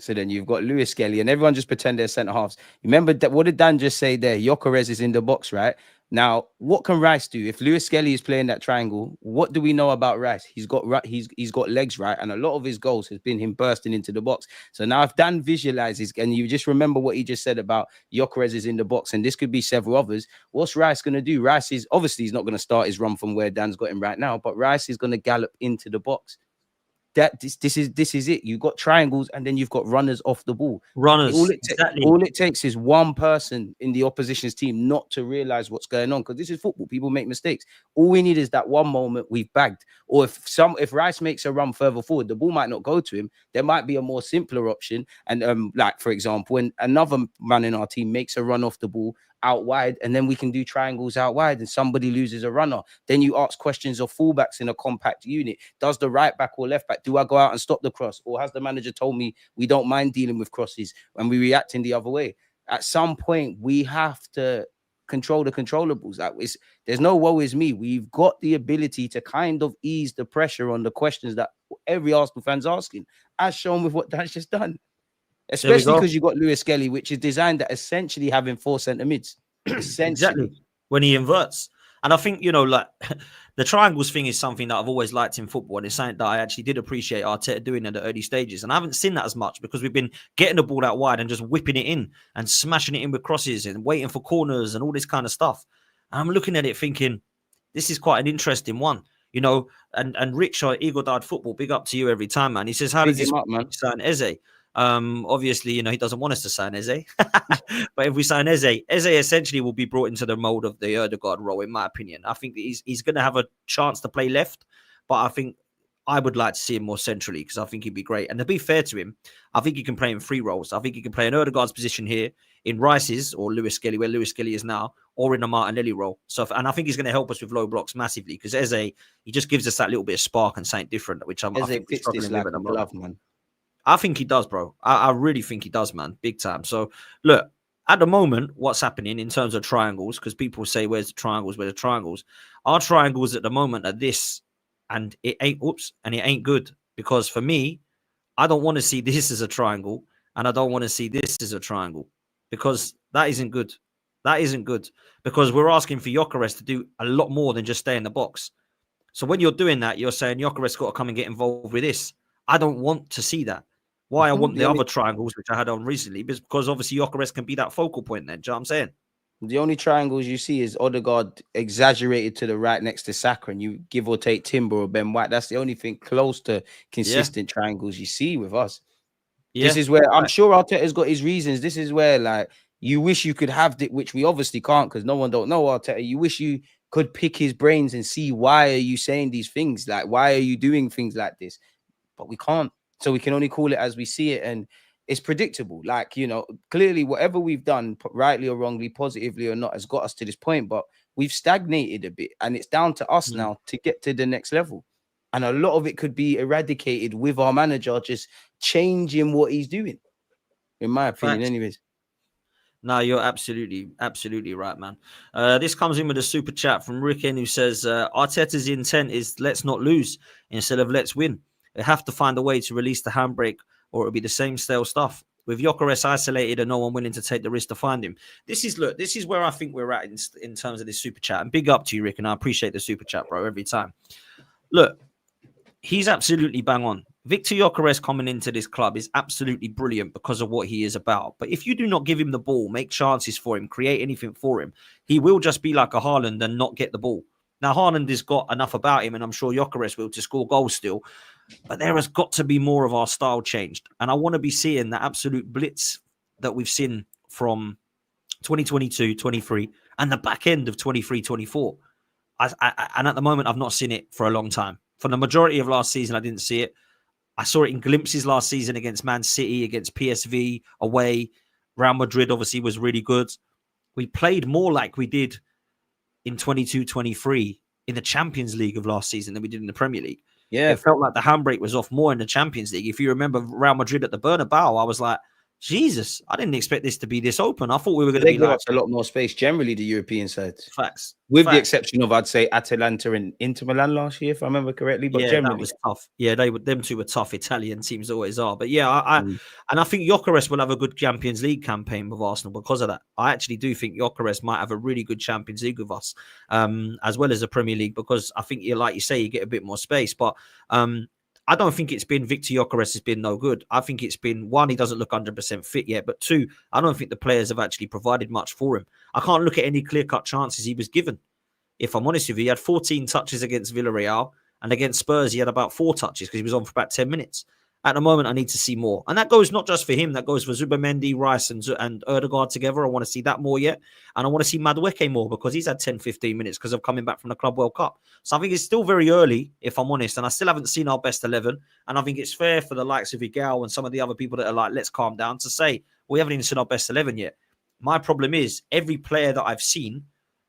So then you've got Lewis-Skelly, and everyone just pretend they're centre halves. Remember that? What did Dan just say there? Gyökeres is in the box, right? Now, what can Rice do if Lewis-Skelly is playing that triangle? What do we know about Rice? He's got legs, right, and a lot of his goals has been him bursting into the box. So now, if Dan visualizes and you just remember what he just said about Gyökeres is in the box, and this could be several others, what's Rice going to do? Rice is obviously he's not going to start his run from where Dan's got him right now, but Rice is going to gallop into the box. This is it. You've got triangles, and then you've got runners off the ball. Runners. All it takes is one person in the opposition's team not to realize what's going on, because this is football. People make mistakes. All we need is that one moment we've bagged. Or if Rice makes a run further forward, the ball might not go to him. There might be a more simpler option. And like for example, when another man in our team makes a run off the ball out wide, and then we can do triangles out wide, and somebody loses a runner. Then you ask questions of fullbacks in a compact unit. Does the right back or left back, do I go out and stop the cross? Or has the manager told me we don't mind dealing with crosses when we react in the other way? At some point, we have to control the controllables. There's no woe is me. We've got the ability to kind of ease the pressure on the questions that every Arsenal fan's asking, as shown with what Dan's just done. Especially because you've got Lewis-Skelly, which is designed at essentially having 4 centre mids. Exactly. When he inverts. And I think, like the triangles thing is something that I've always liked in football. And it's something that I actually did appreciate Arteta doing in the early stages. And I haven't seen that as much because we've been getting the ball out wide and just whipping it in and smashing it in with crosses and waiting for corners and all this kind of stuff. And I'm looking at it thinking, this is quite an interesting one. And Rich or Eagle Died Football, big up to you every time, man. He says, how does this sign Eze? Obviously, he doesn't want us to sign Eze. But if we sign Eze essentially will be brought into the mold of the Ødegaard role, in my opinion. I think that he's going to have a chance to play left, but I think I would like to see him more centrally because I think he'd be great. And to be fair to him, I think he can play in 3 roles. I think he can play in Ødegaard's position here, in Rice's or Lewis-Skelly, where Lewis-Skelly is now, or in the Martinelli role. And I think he's going to help us with low blocks massively because Eze, he just gives us that little bit of spark and something different, which I think fits this like a glove, man. I think he does, bro. I really think he does, man. Big time. So, look, at the moment, what's happening in terms of triangles, because people say, where's the triangles? Where's the triangles? Our triangles at the moment are this, and it ain't good. Because for me, I don't want to see this as a triangle, and I don't want to see this as a triangle, because that isn't good. That isn't good. Because we're asking for Gyökeres to do a lot more than just stay in the box. So when you're doing that, you're saying Gyökeres got to come and get involved with this. I don't want to see that. Why I want the other triangles, which I had on recently, because obviously Gyökeres can be that focal point then. Do you know what I'm saying? The only triangles you see is Ødegaard exaggerated to the right next to Saka, and you give or take Timber or Ben White. That's the only thing close to consistent triangles you see with us. Yeah. This is where I'm sure Arteta's got his reasons. This is where, like, you wish you could have it, which we obviously can't because no one don't know Arteta. You wish you could pick his brains and see why are you saying these things? Like, why are you doing things like this? But we can't. So we can only call it as we see it, and it's predictable. Like, you know, clearly whatever we've done, rightly or wrongly, positively or not, has got us to this point, but we've stagnated a bit, and it's down to us now to get to the next level. And a lot of it could be eradicated with our manager just changing what he's doing, in my opinion. Facts. Anyways. No, you're absolutely right, man. This comes in with a super chat from Ricken, who says Arteta's intent is let's not lose instead of let's win. They have to find a way to release the handbrake, or it'll be the same stale stuff. With Gyökeres isolated and no one willing to take the risk to find him. This is where I think we're at in terms of this super chat. And big up to you, Rick, and I appreciate the super chat, bro, every time. Look, he's absolutely bang on. Victor Gyökeres coming into this club is absolutely brilliant because of what he is about. But if you do not give him the ball, make chances for him, create anything for him, he will just be like a Haaland and not get the ball. Now, Haaland has got enough about him, and I'm sure Gyökeres will, to score goals still. But there has got to be more of our style changed. And I want to be seeing the absolute blitz that we've seen from 2022, 23, and the back end of 23, 24. And at the moment, I've not seen it for a long time. For the majority of last season, I didn't see it. I saw it in glimpses last season against Man City, against PSV, away. Real Madrid obviously was really good. We played more like we did in 22-23 in the Champions League of last season than we did in the Premier League. Yeah. It felt like the handbrake was off more in the Champions League. If you remember Real Madrid at the Bernabeu, I was like, Jesus, I didn't expect this to be this open. I thought we were going to be like a lot more space, generally, the European sides. Facts. With the exception of, I'd say, Atalanta and Inter Milan last year, if I remember correctly. But yeah, generally, that was tough. Yeah, them two were tough. Italian teams always are. But yeah, I think Gyökeres will have a good Champions League campaign with Arsenal because of that. I actually do think Gyökeres might have a really good Champions League with us, as well as the Premier League, because I think, like you say, you get a bit more space. But I don't think it's been Victor Gyökeres has been no good. I think it's been, one, he doesn't look 100% fit yet, but two, I don't think the players have actually provided much for him. I can't look at any clear-cut chances he was given. If I'm honest with you, he had 14 touches against Villarreal, and against Spurs, he had about 4 touches because he was on for about 10 minutes. At the moment, I need to see more. And that goes not just for him, that goes for Zubimendi, Rice, and Ødegaard together. I want to see that more yet. And I want to see Madueke more because he's had 10, 15 minutes because of coming back from the Club World Cup. So I think it's still very early, if I'm honest. And I still haven't seen our best 11. And I think it's fair for the likes of Igal and some of the other people that are like, let's calm down, to say, we haven't even seen our best 11 yet. My problem is every player that I've seen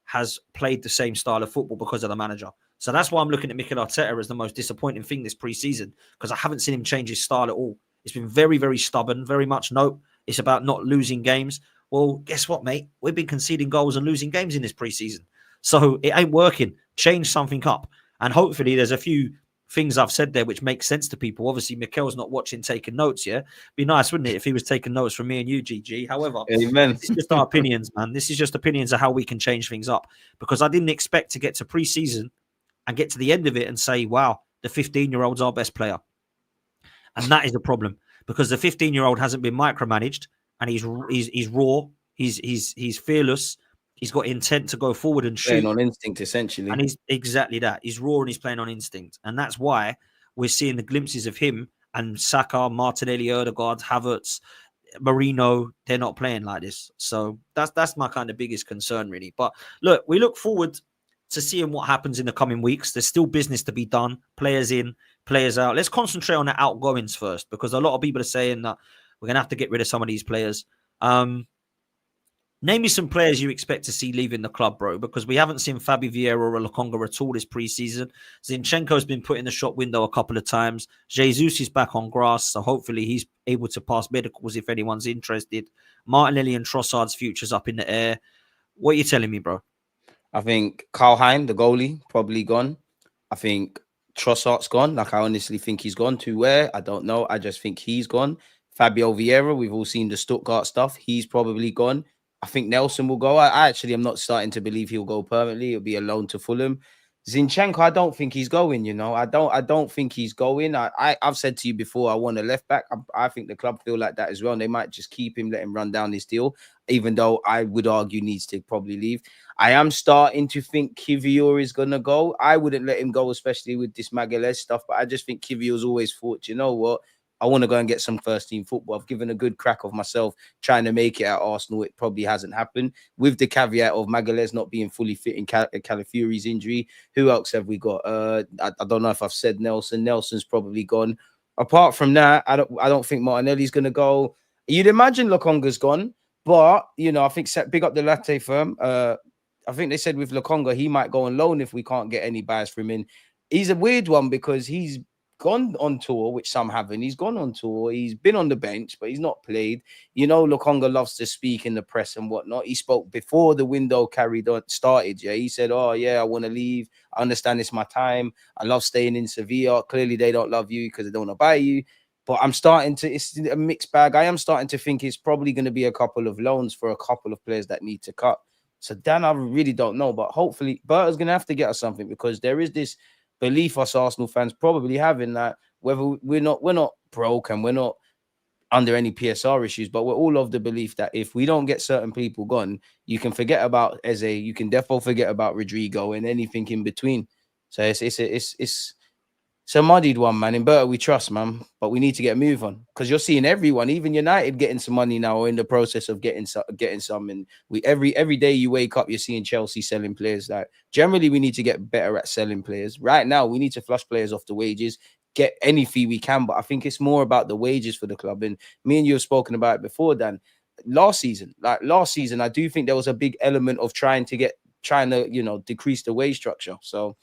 has played the same style of football because of the manager. So that's why I'm looking at Mikel Arteta as the most disappointing thing this pre-season, because I haven't seen him change his style at all. It's been very, very stubborn, very much, nope, it's about not losing games. Well, guess what, mate? We've been conceding goals and losing games in this pre-season. So it ain't working. Change something up. And hopefully there's a few things I've said there which make sense to people. Obviously, Mikel's not watching, taking notes, yeah? Be nice, wouldn't it, if he was taking notes from me and you, GG? However, Amen. This is just our opinions, man. This is just opinions of how we can change things up. Because I didn't expect to get to pre-season and get to the end of it and say, wow, the 15-year-old's our best player. And that is the problem, because the 15-year-old hasn't been micromanaged, and he's raw, he's fearless, he's got intent to go forward and shoot. Playing on instinct, essentially. And he's exactly that. He's raw and he's playing on instinct. And that's why we're seeing the glimpses of him and Saka, Martinelli, Ødegaard, Havertz, Marino. They're not playing like this. So that's my kind of biggest concern, really. But look, we look forward to seeing what happens in the coming weeks. There's still business to be done. Players in, players out. Let's concentrate on the outgoings first, because a lot of people are saying that we're going to have to get rid of some of these players. Name me some players you expect to see leaving the club, bro, because we haven't seen Fabi Vieira or Lokonga at all this preseason. Zinchenko's been put in the shop window a couple of times. Jesus is back on grass, so hopefully he's able to pass medicals if anyone's interested. Martinelli and Trossard's future's up in the air. What are you telling me, bro? I think Karl Hein, the goalie, probably gone. I think Trossard's gone. Like, I honestly think he's gone to where? I don't know. I just think he's gone. Fabio Vieira, we've all seen the Stuttgart stuff. He's probably gone. I think Nelson will go. I actually am not starting to believe he'll go permanently. He'll be a loan to Fulham. Zinchenko, I don't think he's going, you know. I don't think he's going. I've said to you before, I want a left back. I think the club feel like that as well. And they might just keep him, let him run down this deal, even though I would argue needs to probably leave. I am starting to think Kivior is going to go. I wouldn't let him go, especially with this Magalhaes stuff. But I just think Kivior's always thought, you know what? I want to go and get some first-team football. I've given a good crack of myself trying to make it at Arsenal. It probably hasn't happened. With the caveat of Magalhaes not being fully fit in Calafiori's injury. Who else have we got? I don't know if I've said Nelson. Nelson's probably gone. Apart from that, I don't think Martinelli's gonna go. You'd imagine Lokonga's gone, but you know, I think big up the latte firm. I think they said with Lokonga, he might go on loan if we can't get any buys from him. He's a weird one because he's gone on tour, which some haven't. He's gone on tour. He's been on the bench, but he's not played. You know, Lokonga loves to speak in the press and whatnot. He spoke before the window started. Yeah, he said, "Oh yeah, I want to leave. I understand it's my time. I love staying in Sevilla. Clearly, they don't love you because they don't want to buy you." But I'm starting to. It's a mixed bag. I am starting to think it's probably going to be a couple of loans for a couple of players that need to cut. So Dan, I really don't know, but hopefully Berta's going to have to get us something because there is this belief us Arsenal fans probably having that whether we're not broke and we're not under any PSR issues, but we're all of the belief that if we don't get certain people gone, you can forget about Eze, you can definitely forget about Rodrigo and anything in between. So it's a muddied one, man. In Berta, we trust, man, but we need to get a move on because you're seeing everyone, even United, getting some money now or in the process of getting some. And we every day you wake up, you're seeing Chelsea selling players. Like generally, we need to get better at selling players. Right now, we need to flush players off the wages, get any fee we can. But I think it's more about the wages for the club. And me and you have spoken about it before, Dan. Last season, I do think there was a big element of trying to decrease the wage structure. So.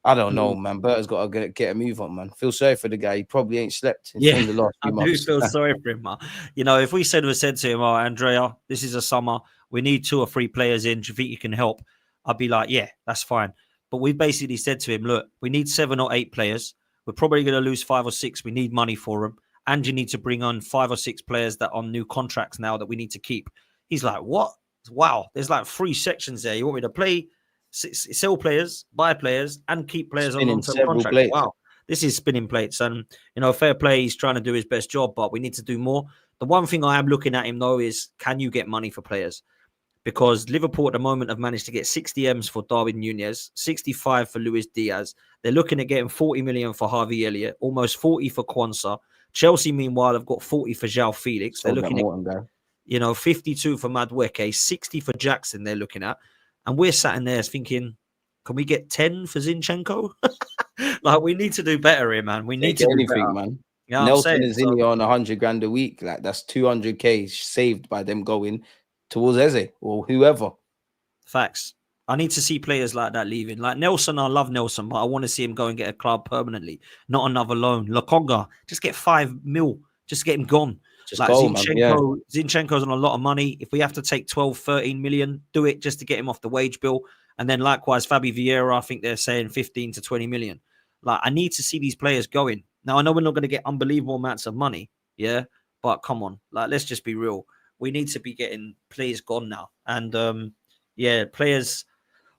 I don't know, man. Berta's got to get a move on, man. Feel sorry for the guy. He probably ain't slept in the last few months. I do feel sorry for him, man. You know, if we said to him, "Oh, Andrea, this is a summer. We need 2 or 3 players in. Do you think you can help?" I'd be like, "Yeah, that's fine." But we basically said to him, "Look, we need 7 or 8 players. We're probably going to lose 5 or 6. We need money for them, and you need to bring on 5 or 6 players that are on new contracts now that we need to keep." He's like, "What? Wow, there's like 3 sections there. You want me to play?" Sell players, buy players, and keep players on long-term contracts. Plates. Wow, this is spinning plates. And, you know, fair play, he's trying to do his best job, but we need to do more. The one thing I am looking at him, though, is can you get money for players? Because Liverpool at the moment have managed to get 60 M's for Darwin Nunez, 65 for Luis Diaz. They're looking at getting 40 million for Harvey Elliott, almost 40 for Kwanzaa. Chelsea, meanwhile, have got 40 for João Felix. They're looking at 52 for Madueke, 60 for Jackson they're looking at. And we're sat in there thinking, can we get 10 for Zinchenko? Like, we need to do better here, man. We need to do anything, better. Man. You know Nelson and Zinni on 100 grand a week. Like, that's 200k saved by them going towards Eze or whoever. Facts. I need to see players like that leaving. Like Nelson, I love Nelson, but I want to see him go and get a club permanently, not another loan. Lokonga, just get 5 mil. Just get him gone. Just like go, Zinchenko's on a lot of money. If we have to take 12, 13 million, do it just to get him off the wage bill. And then likewise, Fabi Vieira, I think they're saying 15 to 20 million. Like, I need to see these players going. Now, I know we're not going to get unbelievable amounts of money, yeah? But come on, like, let's just be real. We need to be getting players gone now. And, players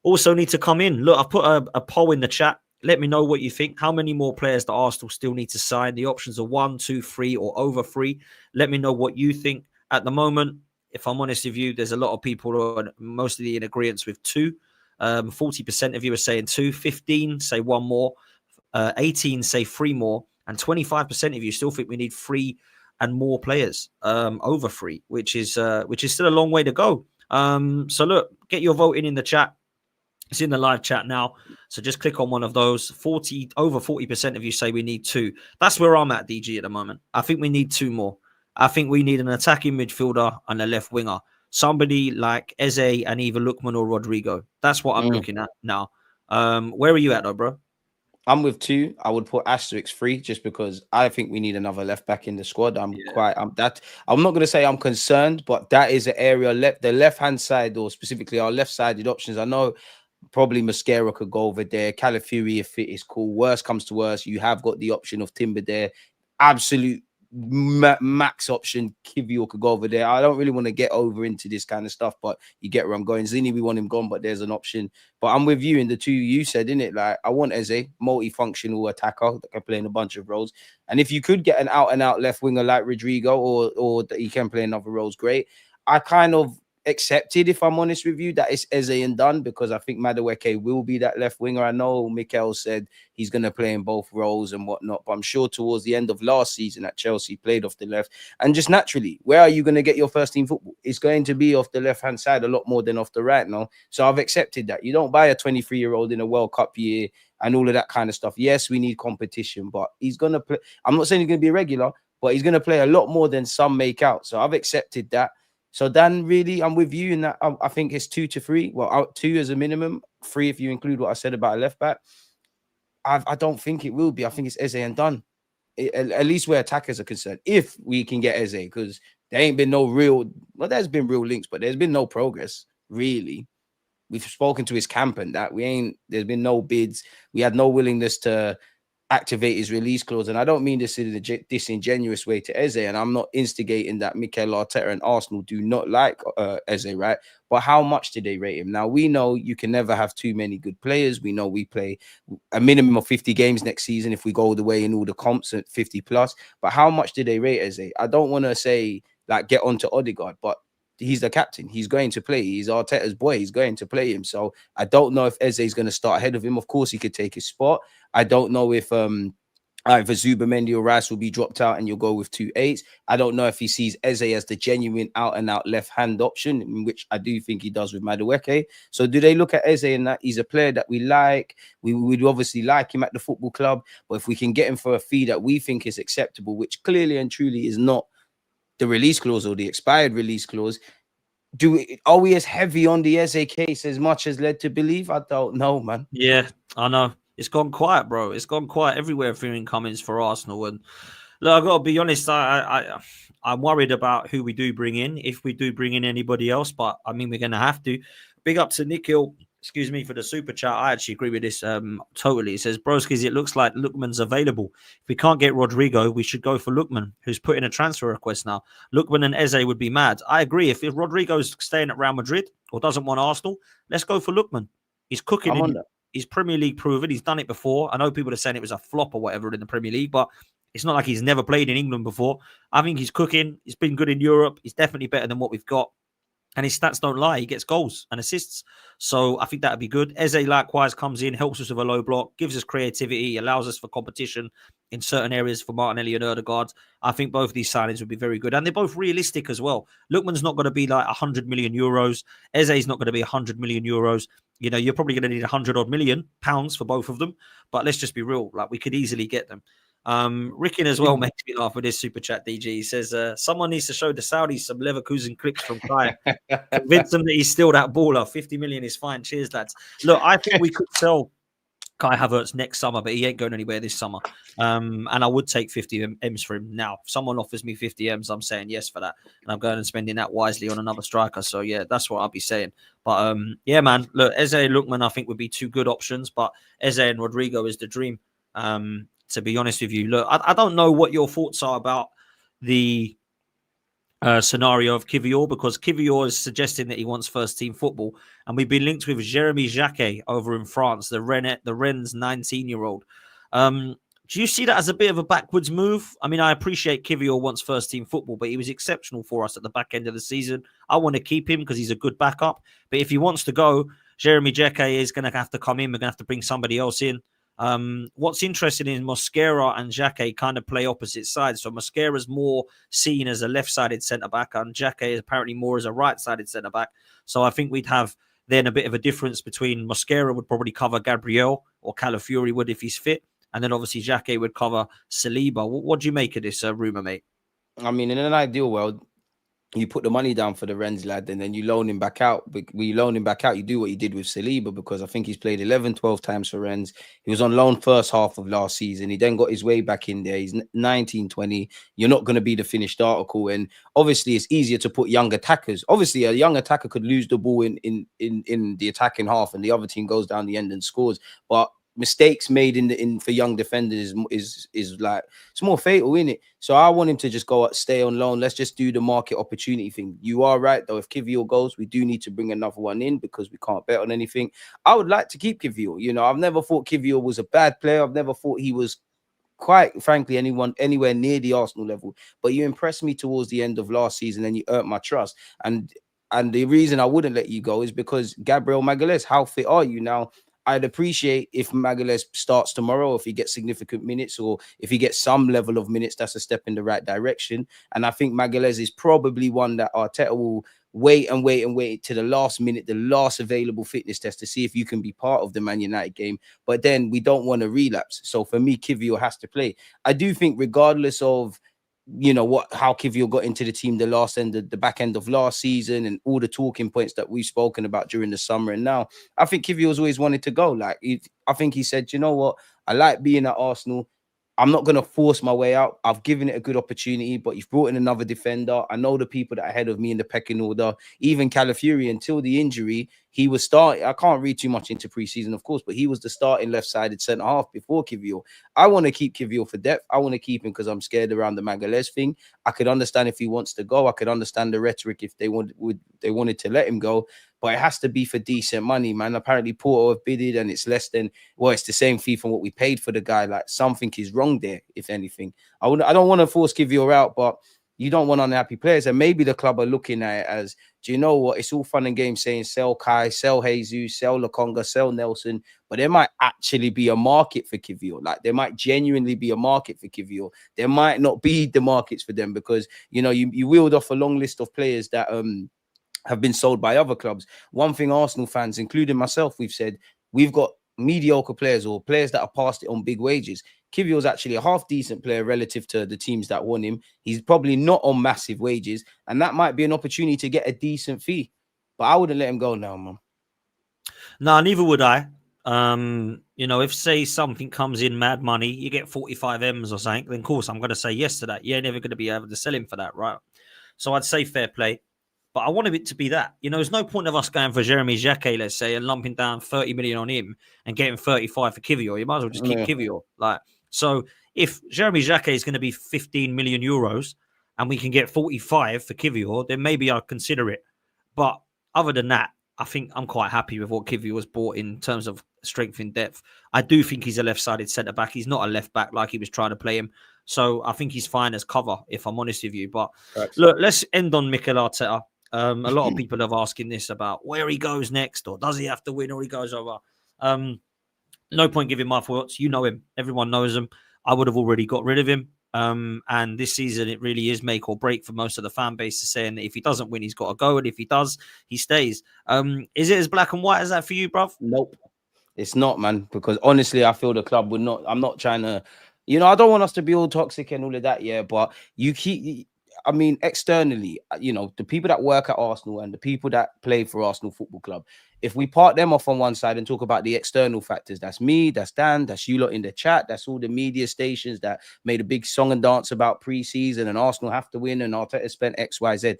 also need to come in. Look, I've put a poll in the chat. Let me know what you think. How many more players do Arsenal still need to sign? The options are 1, 2, 3, or over 3. Let me know what you think. At the moment, if I'm honest with you, there's a lot of people who are mostly in agreement with 2. 40% of you are saying 2. 15 say 1 more. 18 say 3 more. And 25% of you still think we need 3 and more players over 3, which is still a long way to go. So look, get your voting in the chat. It's in the live chat now. So just click on one of those. Over 40% of you say we need 2. That's where I'm at, DG, at the moment. I think we need 2 more. I think we need an attacking midfielder and a left winger. Somebody like Eze and either Lookman or Rodrigo. That's what I'm looking at now. Where are you at, though, bro? I'm with 2. I would put asterisk 3 just because I think we need another left back in the squad. I'm not going to say I'm concerned, but that is an area the left hand side, or specifically our left sided options. I know probably Mosquera could go over there. Calafiori, if it is cool. Worst comes to worst, you have got the option of Timber there. Absolute max option. Kivior could go over there. I don't really want to get over into this kind of stuff, but you get where I'm going. Zinni, we want him gone, but there's an option. But I'm with you in the 2 you said, innit? Like, I want Eze, multifunctional attacker that can play in a bunch of roles. And if you could get an out-and-out left winger like Rodrigo, or that he can play in other roles, great. I kind of accepted, if I'm honest with you, that it's Eze and done, because I think Madueke will be that left winger. I know Mikel said he's going to play in both roles and whatnot, but I'm sure towards the end of last season at Chelsea, played off the left. And just naturally, where are you going to get your first team football? It's going to be off the left-hand side a lot more than off the right now. So I've accepted that. You don't buy a 23-year-old in a World Cup year and all of that kind of stuff. Yes, we need competition, but he's going to play. I'm not saying he's going to be a regular, but he's going to play a lot more than some make out. So I've accepted that. So Dan, really, I'm with you in that. I think it's 2 to 3. Well, 2 as a minimum, 3 if you include what I said about a left back. I don't think it will be. I think it's Eze and done. At least where attackers are concerned. If we can get Eze, because there ain't been no real. Well, there's been real links, but there's been no progress really. We've spoken to his camp and that we ain't. There's been no bids. We had no willingness to activate his release clause. And I don't mean this in a disingenuous way to Eze. And I'm not instigating that Mikel Arteta and Arsenal do not like Eze, right? But how much did they rate him? Now, we know you can never have too many good players. We know we play a minimum of 50 games next season if we go all the way in all the comps at 50 plus. But how much did they rate Eze? I don't want to say, like, get on to Odegaard, but he's the captain. He's going to play. He's Arteta's boy. He's going to play him. So I don't know if Eze is going to start ahead of him. Of course, he could take his spot. I don't know if either Zubamendi or Rice will be dropped out and you'll go with 2 8s. I don't know if he sees Eze as the genuine out-and-out left-hand option, which I do think he does with Madueke. So do they look at Eze and that he's a player that we like? We would obviously like him at the football club, but if we can get him for a fee that we think is acceptable, which clearly and truly is not the release clause or the expired release clause, are we as heavy on the Eze case as much as led to believe? I don't know, man. Yeah, I know. It's gone quiet, bro. It's gone quiet everywhere for incomings for Arsenal. And look, I've got to be honest, I'm worried about who we do bring in, if we do bring in anybody else. But, I mean, we're going to have to. Big up to Nikhil, excuse me, for the super chat. I actually agree with this totally. It says, Broskis, it looks like Lookman's available. If we can't get Rodrigo, we should go for Lookman, who's put in a transfer request now. Lookman and Eze would be mad. I agree. If Rodrigo's staying at Real Madrid or doesn't want Arsenal, let's go for Lookman. He's cooking. He's Premier League proven. He's done it before. I know people are saying it was a flop or whatever in the Premier League, but it's not like he's never played in England before. I think he's cooking. He's been good in Europe. He's definitely better than what we've got. And his stats don't lie. He gets goals and assists. So I think that would be good. Eze likewise comes in, helps us with a low block, gives us creativity, allows us for competition in certain areas for Martinelli and Odegaard. I think both of these signings would be very good. And they're both realistic as well. Lookman's not going to be like 100 million euros. Eze's not going to be 100 million euros. You know, you're probably going to need 100 odd million pounds for both of them. But let's just be real. Like, we could easily get them. Rickin as well makes me laugh with this super chat, DG. He says, someone needs to show the Saudis some Leverkusen clips from Kai. Convince them that he's still that baller. 50 million is fine. Cheers, lads. Look, I think we could sell Kai Havertz next summer, but he ain't going anywhere this summer. And I would take 50 M's for him now. If someone offers me 50 M's, I'm saying yes for that. And I'm going and spending that wisely on another striker. So, yeah, that's what I'll be saying. But, yeah, man, look, Eze and Lookman, I think, would be 2 good options. But Eze and Rodrigo is the dream. To be honest with you, look, I don't know what your thoughts are about the scenario of Kivior, because Kivior is suggesting that he wants first team football, and we've been linked with Jeremy Jacquet over in France, the Rennes 19-year-old. Do you see that as a bit of a backwards move? I mean, I appreciate Kivior wants first team football, but he was exceptional for us at the back end of the season. I want to keep him because he's a good backup. But if he wants to go, Jeremy Jacquet is going to have to come in. We're going to have to bring somebody else in. What's interesting is Mosquera and Jacquet kind of play opposite sides. So Mosquera's more seen as a left-sided centre-back, and Jacquet is apparently more as a right-sided centre-back. So I think we'd have then a bit of a difference between Mosquera would probably cover Gabriel, or Calafiori would if he's fit, and then obviously Jacquet would cover Saliba. What do you make of this rumour, mate? I mean, in an ideal world, you put the money down for the Rennes lad and then you loan him back out. When you loan him back out, you do what you did with Saliba, because I think he's played 11, 12 times for Rennes. He was on loan first half of last season. He then got his way back in there. He's 19, 20. You're not going to be the finished article. And obviously, it's easier to put young attackers. Obviously, a young attacker could lose the ball in the attacking half and the other team goes down the end and scores. But mistakes made in for young defenders is like, it's more fatal, isn't it? So I want him to just go out, stay on loan. Let's just do the market opportunity thing. You are right though. If Kivior goes, we do need to bring another one in because we can't bet on anything. I would like to keep Kivior. You know, I've never thought Kivior was a bad player. I've never thought he was, quite frankly, anywhere near the Arsenal level. But you impressed me towards the end of last season and you earned my trust. And the reason I wouldn't let you go is because Gabriel Magalhaes, how fit are you now? I'd appreciate if Magalhaes starts tomorrow, if he gets significant minutes, or if he gets some level of minutes. That's a step in the right direction. And I think Magalhaes is probably one that Arteta will wait to the last minute, the last available fitness test to see if you can be part of the Man United game. But then we don't want to relapse. So for me, Kiwior has to play. I do think regardless of how Kiwior got into the team the back end of last season, and all the talking points that we've spoken about during the summer, and now I think Kiwior's always wanted to go. Like, I think he said, you know what, I like being at Arsenal. I'm not going to force my way out. I've given it a good opportunity, but you've brought in another defender. I know the people that are ahead of me in the pecking order. Even Calafiori, until the injury, he was starting. I can't read too much into preseason, of course, but he was the starting left-sided centre-half before Kiwior. I want to keep Kiwior for depth. I want to keep him because I'm scared around the Magalhaes thing. I could understand if he wants to go. I could understand the rhetoric if they wanted to let him go. But it has to be for decent money, man. Apparently, Porto have bidded, and it's less than, it's the same fee from what we paid for the guy. Like, something is wrong there, if anything. I don't want to force Kiwior out, but you don't want unhappy players. And maybe the club are looking at it as, do you know what? It's all fun and games saying sell Kai, sell Jesus, sell Lokonga, sell Nelson, but there might actually be a market for Kiwior. Like, there might genuinely be a market for Kiwior. There might not be the markets for them because, you wheeled off a long list of players that have been sold by other clubs. One thing Arsenal fans, including myself, we've said, we've got mediocre players or players that are past it on big wages. Kiwior's actually a half decent player relative to the teams that want him. He's probably not on massive wages, and that might be an opportunity to get a decent fee. But I wouldn't let him go now, man. No, neither would I. If say something comes in mad money, you get 45 M's or something, then of course I'm going to say yes to that. You're never going to be able to sell him for that, right? So I'd say fair play. But I wanted it to be that. There's no point of us going for Jeremy Jacquet, let's say, and lumping down 30 million on him and getting 35 for Kiwior. You might as well just keep Kiwior. So if Jeremy Jacquet is going to be 15 million euros and we can get 45 for Kiwior, then maybe I'll consider it. But other than that, I think I'm quite happy with what Kiwior was bought in terms of strength in depth. I do think he's a left-sided centre-back. He's not a left-back like he was trying to play him. So I think he's fine as cover, if I'm honest with you. But look, let's end on Mikel Arteta. A lot of people have asking this about where he goes next, or does he have to win, or he goes over. No point giving my thoughts. You know him. Everyone knows him. I would have already got rid of him. And this season, it really is make or break for most of the fan base, is saying that if he doesn't win, he's got to go. And if he does, he stays. Is it as black and white as that for you, bruv? Nope. It's not, man. Because honestly, I feel the club would not. I'm not trying to, I don't want us to be all toxic and all of that. Yeah. But externally, the people that work at Arsenal and the people that play for Arsenal Football Club, if we part them off on one side and talk about the external factors, that's me, that's Dan, that's you lot in the chat, that's all the media stations that made a big song and dance about pre-season and Arsenal have to win and Arteta spent X, Y, Z.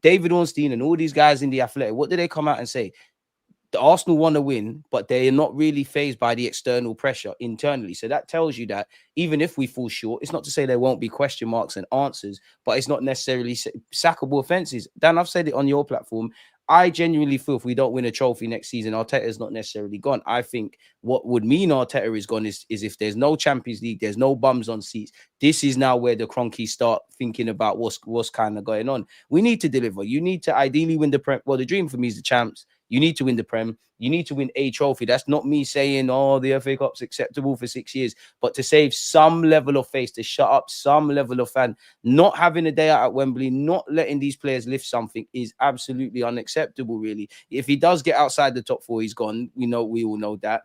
David Ornstein and all these guys in the Athletic, what do they come out and say? The Arsenal want to win, but they're not really fazed by the external pressure internally. So that tells you that even if we fall short, it's not to say there won't be question marks and answers, but it's not necessarily sackable offenses. Dan, I've said it on your platform. I genuinely feel if we don't win a trophy next season, Arteta is not necessarily gone. I think what would mean Arteta is gone is if there's no Champions League, there's no bums on seats. This is now where the Cronkies start thinking about what's kind of going on. We need to deliver. You need to ideally win the Prem. Well, the dream for me is the champs. You need to win the Prem. You need to win a trophy. That's not me saying, the FA Cup's acceptable for 6 years, but to save some level of face, to shut up some level of fan, not having a day out at Wembley, not letting these players lift something is absolutely unacceptable, really. If he does get outside the top four, he's gone. We all know that.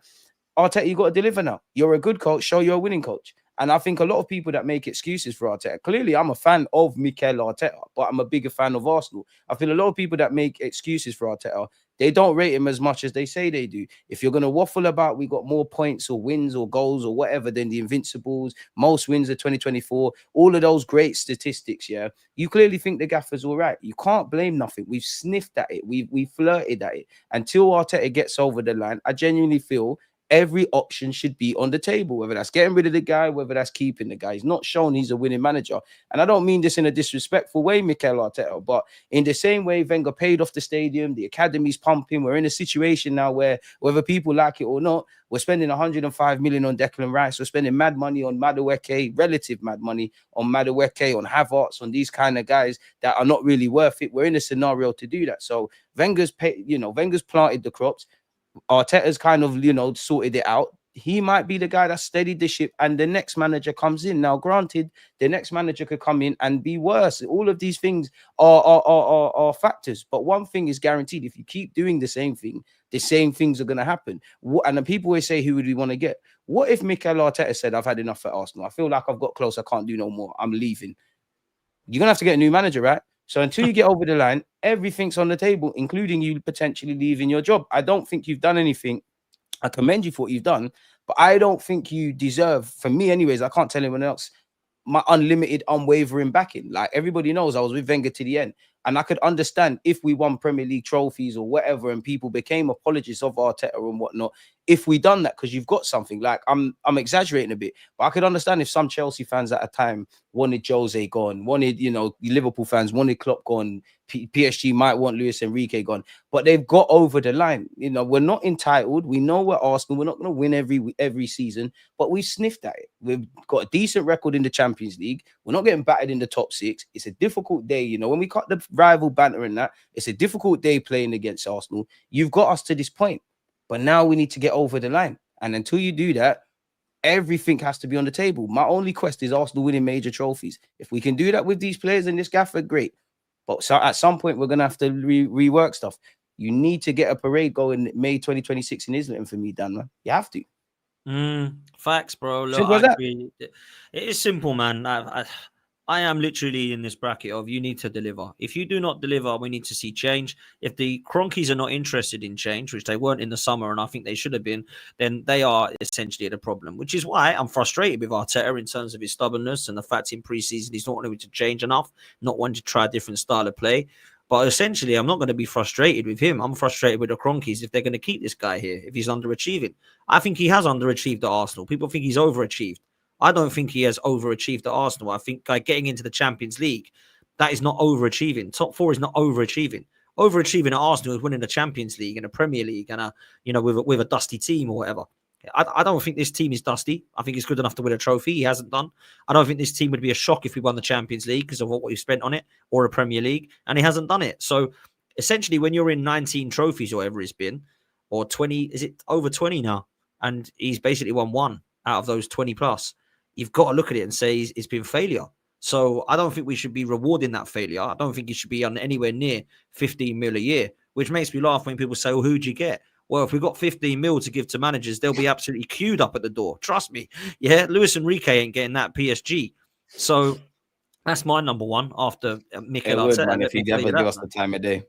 Arteta, you got to deliver now. You're a good coach. Show you're a winning coach. And I think a lot of people that make excuses for Arteta, clearly I'm a fan of Mikel Arteta, but I'm a bigger fan of Arsenal. I feel a lot of people that make excuses for Arteta, they don't rate him as much as they say they do. If you're going to waffle about we got more points or wins or goals or whatever than the Invincibles, most wins of 2024, all of those great statistics, yeah, you clearly think the gaffer's all right. You can't blame nothing. We've sniffed at it. We've flirted at it. Until Arteta gets over the line, I genuinely feel every option should be on the table, whether that's getting rid of the guy, whether that's keeping the guy. He's not shown he's a winning manager. And I don't mean this in a disrespectful way, Mikel Arteta, but in the same way Wenger paid off the stadium, the academy's pumping. We're in a situation now where whether people like it or not, we're spending 105 million on Declan Rice. We're spending mad money on Madueke, relative mad money on Madueke, on Havertz, on these kind of guys that are not really worth it. We're in a scenario to do that. So Wenger's planted the crops. Arteta's kind of, sorted it out. He might be the guy that steadied the ship, and the next manager comes in. Now, granted, the next manager could come in and be worse. All of these things are factors. But one thing is guaranteed: if you keep doing the same thing, the same things are going to happen. And the people always say, who would we want to get? What if Mikel Arteta said, I've had enough at Arsenal. I feel like I've got close. I can't do no more. I'm leaving. You're going to have to get a new manager, right? So until you get over the line, everything's on the table, including you potentially leaving your job. I don't think you've done anything. I commend you for what you've done, but I don't think you deserve, for me anyways, I can't tell anyone else, my unlimited, unwavering backing. Like, everybody knows I was with Wenger to the end. And I could understand if we won Premier League trophies or whatever, and people became apologists of Arteta and whatnot, if we done that, because you've got something. Like, I'm exaggerating a bit, but I could understand if some Chelsea fans at a time wanted Jose gone, wanted, Liverpool fans wanted Klopp gone, PSG might want Luis Enrique gone, but they've got over the line. We're not entitled. We know we're Arsenal. We're not going to win every season, but we've sniffed at it. We've got a decent record in the Champions League. We're not getting battered in the top 6. It's a difficult day. When we cut the rival banter and that, it's a difficult day playing against Arsenal. You've got us to this point, but now we need to get over the line. And until you do that, everything has to be on the table. My only quest is Arsenal winning major trophies. If we can do that with these players in this gaffer, great. But at some point, we're going to have to rework stuff. You need to get a parade going May 2026 in Islington for me, Dan, man. You have to. Facts, bro. Look, simple as that. It is simple, man. I am literally in this bracket of you need to deliver. If you do not deliver, we need to see change. If the Cronkies are not interested in change, which they weren't in the summer, and I think they should have been, then they are essentially the problem, which is why I'm frustrated with Arteta in terms of his stubbornness and the fact in pre-season he's not wanting to change enough, not wanting to try a different style of play. But essentially, I'm not going to be frustrated with him. I'm frustrated with the Cronkies if they're going to keep this guy here, if he's underachieving. I think he has underachieved at Arsenal. People think he's overachieved. I don't think he has overachieved at Arsenal. I think getting into the Champions League, that is not overachieving. Top 4 is not overachieving. Overachieving at Arsenal is winning the Champions League and a Premier League and with a dusty team or whatever. I don't think this team is dusty. I think it's good enough to win a trophy. He hasn't done. I don't think this team would be a shock if we won the Champions League because of what we've spent on it, or a Premier League, and he hasn't done it. So essentially, when you're in 19 trophies or whatever it's been, or 20, is it over 20 now? And he's basically won 1 out of those 20 plus. You've got to look at it and say it's been failure. So I don't think we should be rewarding that failure. I don't think it should be on anywhere near 15 mil a year, which makes me laugh when people say, well, who'd you get? Well, if we've got 15 mil to give to managers, they'll be absolutely queued up at the door. Trust me. Yeah, Luis Enrique ain't getting that PSG. So that's my number one after Mikel Arteta. If he'd ever give us the time of day.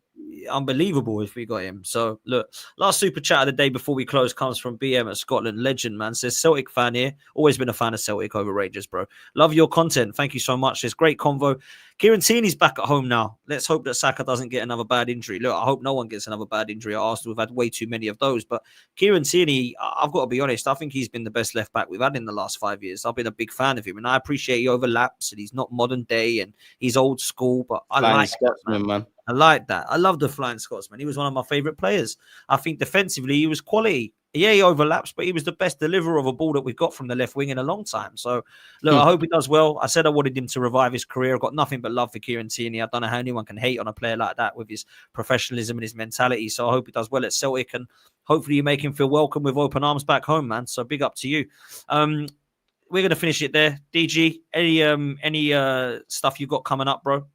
Unbelievable if we got him. So look, last super chat of the day before we close comes from BM at Scotland. Legend, man. Says Celtic fan here. Always been a fan of Celtic over Rangers, bro. Love your content. Thank you so much. There's great convo. Kieran Tierney's back at home now. Let's hope that Saka doesn't get another bad injury. Look, I hope no one gets another bad injury at Arsenal. We've had way too many of those. But Kieran Tierney, I've got to be honest, I think he's been the best left back we've had in the last 5 years. I've been a big fan of him, and I appreciate he overlaps and he's not modern day and he's old school, but I like Scotsman, man. I like that. I love the Flying Scotsman. He was one of my favourite players. I think defensively he was quality. Yeah, he overlaps, but he was the best deliverer of a ball that we've got from the left wing in a long time. So, look, I hope he does well. I said I wanted him to revive his career. I've got nothing but love for Kieran Tierney. I don't know how anyone can hate on a player like that with his professionalism and his mentality. So I hope he does well at Celtic, and hopefully you make him feel welcome with open arms back home, man. So big up to you. We're going to finish it there. DG, any stuff you got coming up, bro?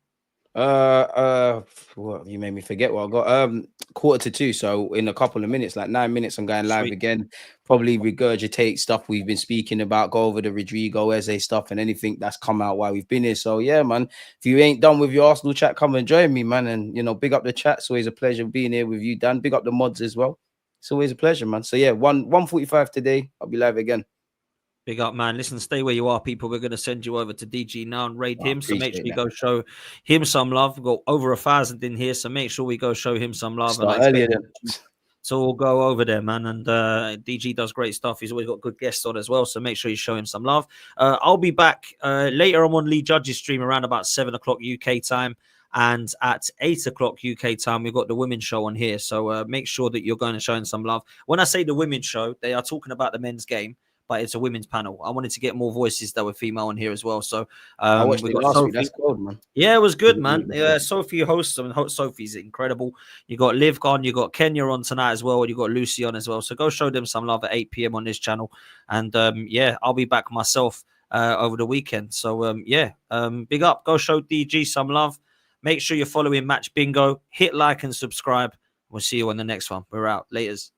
What you made me forget what I got. 1:45. So in a couple of minutes, like 9 minutes, I'm going live again. Probably regurgitate stuff we've been speaking about. Go over the Rodrigo Eze stuff and anything that's come out while we've been here. So yeah, man. If you ain't done with your Arsenal chat, come and join me, man. And big up the chat. It's always a pleasure being here with you, Dan. Big up the mods as well. It's always a pleasure, man. So yeah, 1:45 today. I'll be live again. Big up, man. Listen, stay where you are, people. We're going to send you over to DG now and raid him. So make sure you go show him some love. We've got over 1,000 in here, so make sure we go show him some love. So we'll go over there, man. And DG does great stuff. He's always got good guests on as well. So make sure you show him some love. I'll be back later. I'm on Lee Judge's stream around about 7 o'clock UK time. And at 8 o'clock UK time, we've got the women's show on here. So make sure that you're going to show him some love. When I say the women's show, they are talking about the men's game. but it's a women's panel. I wanted to get more voices that were female in here as well. So I watched we it got last week. Sophie. That's cold, man. Yeah, it was good, man. Yeah, Sophie hosts. I mean, Sophie's incredible. You got Liv on, you got Kenya on tonight as well, and you got Lucy on as well. So go show them some love at 8 p.m. on this channel. And yeah, I'll be back myself over the weekend. So yeah, big up. Go show DG some love. Make sure you're following Match Bingo. Hit like and subscribe. We'll see you on the next one. We're out. Laters.